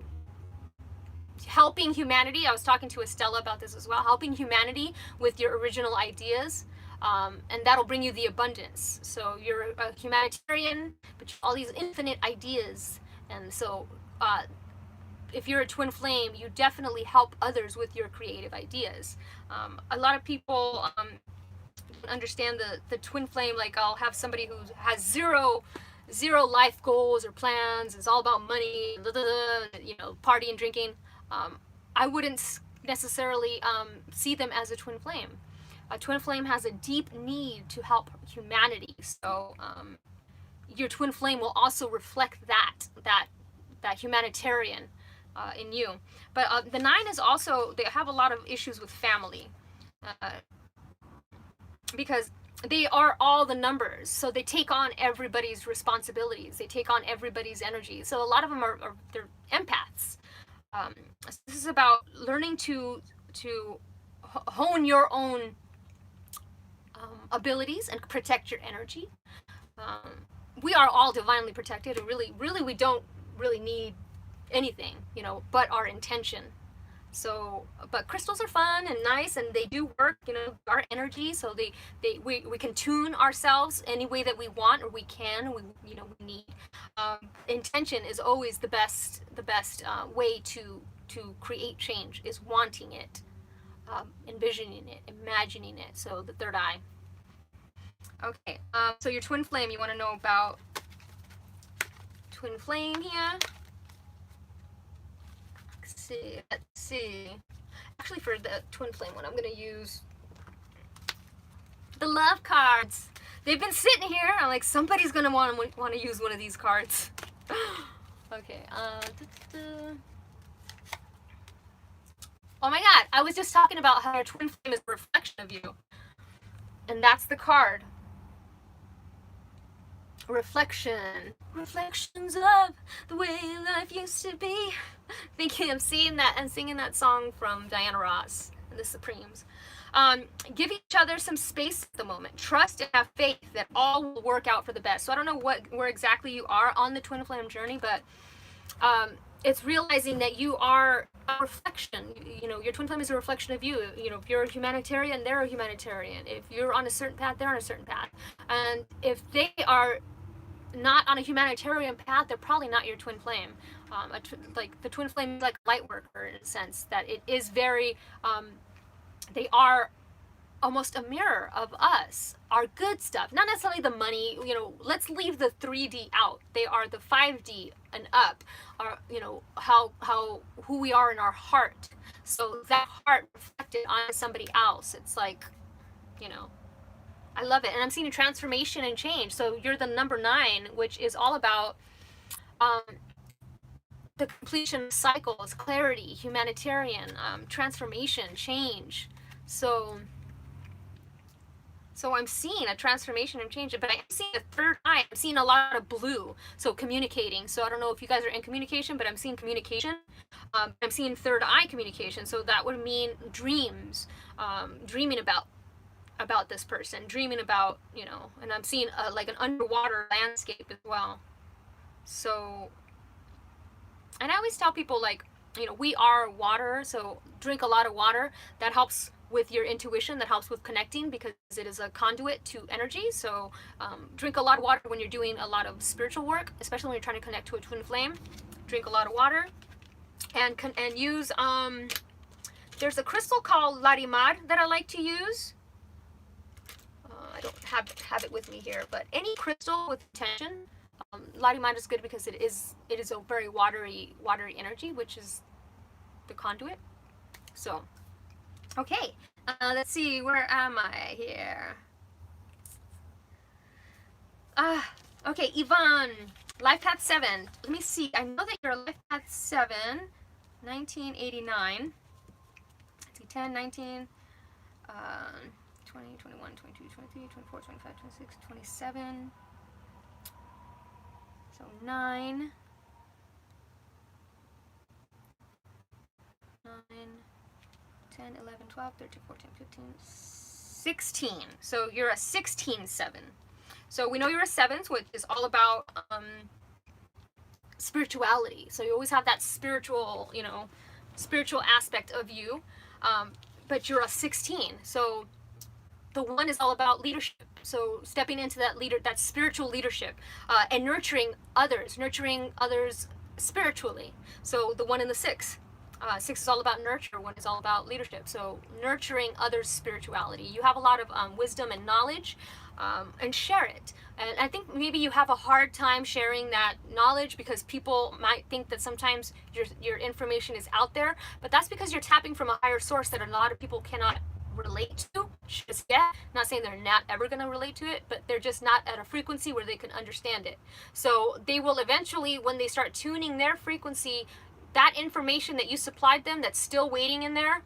helping humanity. I was talking to Estella about this as well. Helping humanity with your original ideas. And that'll bring you the abundance. So you're a humanitarian, but you have all these infinite ideas. And so if you're a twin flame, you definitely help others with your creative ideas. A lot of people understand the twin flame. Like, I'll have somebody who has zero life goals or plans. It's all about money, you know, party and drinking. I wouldn't necessarily see them as a twin flame. A twin flame has a deep need to help humanity. So your twin flame will also reflect that humanitarian in you. But the 9 is also, they have a lot of issues with family. Because they are all the numbers, so they take on everybody's responsibilities, they take on everybody's energy. So a lot of them are they're empaths. So this is about learning to hone your own abilities and protect your energy. We are all divinely protected, and really we don't really need anything, you know, but our intention. So, but crystals are fun and nice, and they do work, you know, our energy. So we can tune ourselves any way that we want, or we can, we need. Intention is always the best way to create change, is wanting it, envisioning it, imagining it. So the third eye. Okay, so your twin flame, you want to know about twin flame here. Let's see. Actually, for the twin flame one, I'm going to use the love cards. They've been sitting here. I'm like, somebody's going to want to use one of these cards. Okay. Oh my god, I was just talking about how your twin flame is a reflection of you. And that's the card. Reflection. Reflections of the way life used to be. Thinking of seeing that and singing that song from Diana Ross and the Supremes. Give each other some space at the moment. Trust and have faith that all will work out for the best. So I don't know where exactly you are on the twin flame journey, but it's realizing that you are a reflection. You know, your twin flame is a reflection of you. You know, if you're a humanitarian, they're a humanitarian. If you're on a certain path, they're on a certain path. And if they are not on a humanitarian path, they're probably not your twin flame. Like the twin flame is like a light worker, in a sense that it is very, they are almost a mirror of us, our good stuff, not necessarily the money. You know, let's leave the 3D out. They are the 5D and up, are, you know, how who we are in our heart. So that heart reflected on somebody else, it's like, you know, I love it. And I'm seeing a transformation and change. So you're the number 9, which is all about the completion of cycles, clarity, humanitarian, transformation, change. So I'm seeing a transformation and change, but I'm seeing a third eye. I'm seeing a lot of blue, so communicating. So I don't know if you guys are in communication, but I'm seeing communication. I'm seeing third eye communication, so that would mean dreams, dreaming about this person, dreaming about, you know, and I'm seeing like an underwater landscape as well. So, and I always tell people, like, you know, we are water, so drink a lot of water. That helps with your intuition, that helps with connecting, because it is a conduit to energy. So drink a lot of water when you're doing a lot of spiritual work, especially when you're trying to connect to a twin flame. Drink a lot of water, and use there's a crystal called Larimar that I like to use. I don't have it with me here, but any crystal with intention, Larimar is good, because it is a very watery energy, which is the conduit. So okay, let's see, where am I here? Okay, Yvonne, life path 7. Let me see, I know that you're life path 7, 1989. Let's see, 10, 19, 20, 21, 22, 23, 24, 25, 26, 27. So 9. 9, 10, 11, 12, 13, 14, 15, 16. So you're a 16-7. So we know you're a 7, which is all about spirituality. So you always have that spiritual, spiritual aspect of you. But you're a 16. So the 1 is all about leadership. So stepping into that spiritual leadership, and nurturing others spiritually. So the 1 and the 6. 6 is all about nurture, 1 is all about leadership. So nurturing others' spirituality. You have a lot of wisdom and knowledge, and share it. And I think maybe you have a hard time sharing that knowledge because people might think that sometimes your information is out there, but that's because you're tapping from a higher source that a lot of people cannot relate to just yet. Not saying they're not ever going to relate to it, but they're just not at a frequency where they can understand it. So they will eventually, when they start tuning their frequency, that information that you supplied them that's still waiting in there,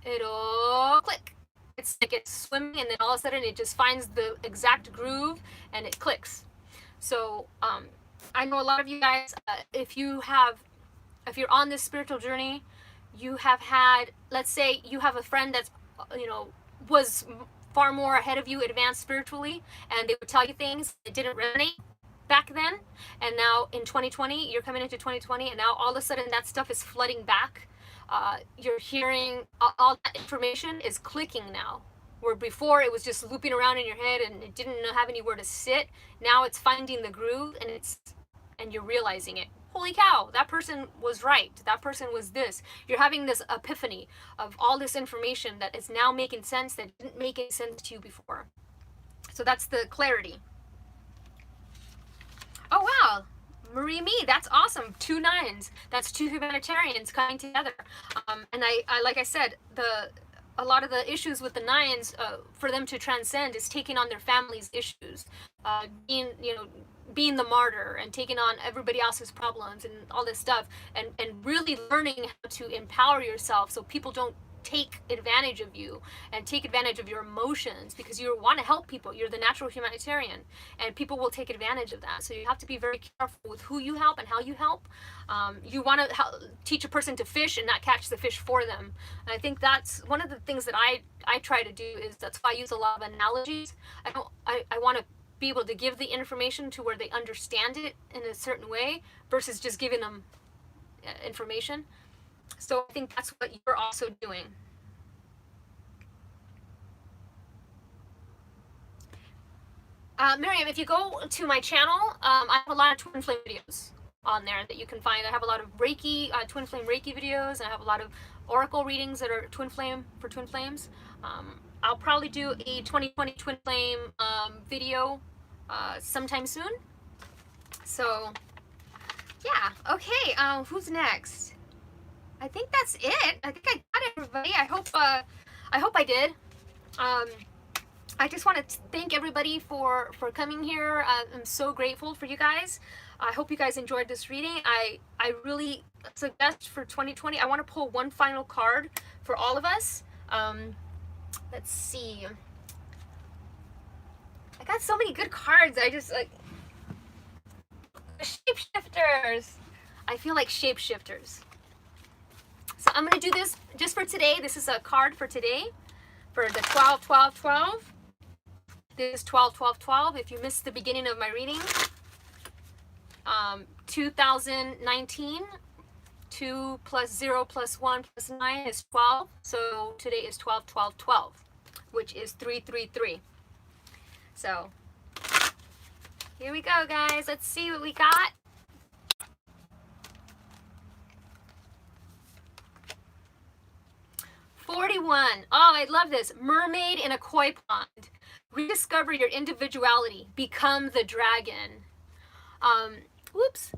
it'll click. It's like it's swimming, and then all of a sudden it just finds the exact groove and it clicks. So I know a lot of you guys, if you're on this spiritual journey, you have had, let's say you have a friend that's was far more ahead of you, advanced spiritually, and they would tell you things that didn't resonate back then, and now in 2020 you're coming into 2020, and now all of a sudden that stuff is flooding back. You're hearing all that information is clicking now, where before it was just looping around in your head and it didn't have anywhere to sit. Now it's finding the groove, and you're realizing it. Holy cow, that person was right, that person was this. You're having this epiphany of all this information that is now making sense that didn't make any sense to you before. So that's the clarity. Oh wow, Marie Me, that's awesome. 2 9s. That's 2 humanitarians coming together. And I like I said, a lot of the issues with the 9s, for them to transcend, is taking on their family's issues, being the martyr and taking on everybody else's problems and all this stuff, and really learning how to empower yourself so people don't take advantage of you and take advantage of your emotions, because you want to help people. You're the natural humanitarian, and people will take advantage of that. So you have to be very careful with who you help and how you help. You want to teach a person to fish and not catch the fish for them. And I think that's one of the things that I try to do. Is that's why I use a lot of analogies. I want to be able to give the information to where they understand it in a certain way versus just giving them information. So I think that's what you're also doing. Miriam, if you go to my channel, I have a lot of twin flame videos on there that you can find. I have a lot of Reiki, twin flame Reiki videos, and I have a lot of oracle readings that are twin flame for twin flames. I'll probably do a 2020 twin flame video sometime soon. So yeah, okay. Who's next? I think that's it. I think I got everybody. I hope I did. I just want to thank everybody for coming here. I'm so grateful for you guys. I hope you guys enjoyed this reading. I really suggest for 2020, I want to pull one final card for all of us. Let's see. I got so many good cards. I just like shapeshifters. I feel like shapeshifters. So I'm going to do this just for today. This is a card for today for the 12, 12, 12. This is 12, 12, 12. If you missed the beginning of my reading, 2019, 2 plus 0 plus 1 plus 9 is 12. So today is 12, 12, 12, which is 3, 3, 3. So here we go, guys. Let's see what we got. $41. Oh, I love this. Mermaid in a koi pond. Rediscover your individuality. Become the dragon. Whoops.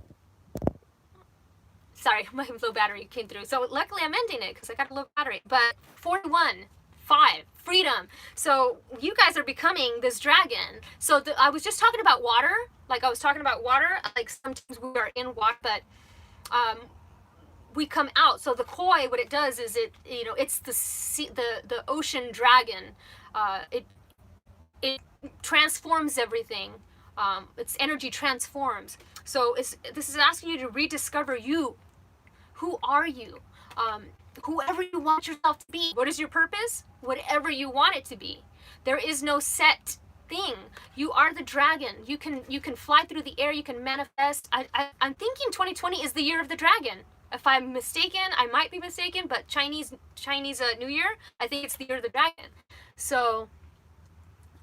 Sorry, my low battery came through. So luckily I'm ending it because I got a low battery. But 41. 5. Freedom. So you guys are becoming this dragon. So I was just talking about water. Like I was talking about water. Like sometimes we are in water, but we come out. So the koi, what it does is it's the sea, the ocean dragon. It transforms everything. Its energy transforms. So this is asking you to rediscover you. Who are you? whoever you want yourself to be. What is your purpose? Whatever you want it to be. There is no set thing. You are the dragon. You can fly through the air. You can manifest. I'm thinking 2020 is the year of the dragon. If I'm mistaken, I might be mistaken, but Chinese New Year, I think it's the year of the dragon. So,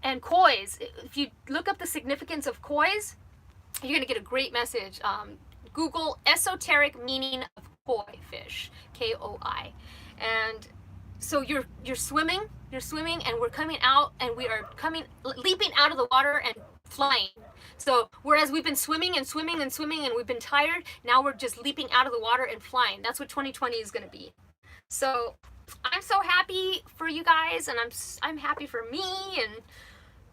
and kois. If you look up the significance of kois, you're gonna get a great message. Google esoteric meaning of koi fish, Koi, and so you're swimming, and we're coming out, and we are leaping out of the water and flying. So whereas we've been swimming and swimming and swimming and we've been tired, now we're just leaping out of the water and flying. That's what 2020 is going to be. So I'm so happy for you guys, and I'm happy for me and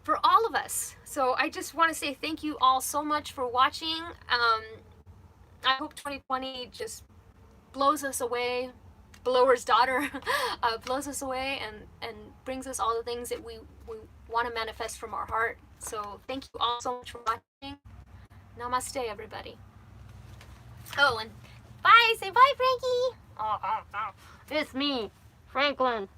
for all of us. So I just want to say thank you all so much for watching. I hope 2020 just blows us away, blower's daughter, blows us away and brings us all the things that we want to manifest from our heart. So thank you all so much for watching. Namaste, everybody. Oh, and bye. Say bye, Frankie. Oh, it's me, Franklin.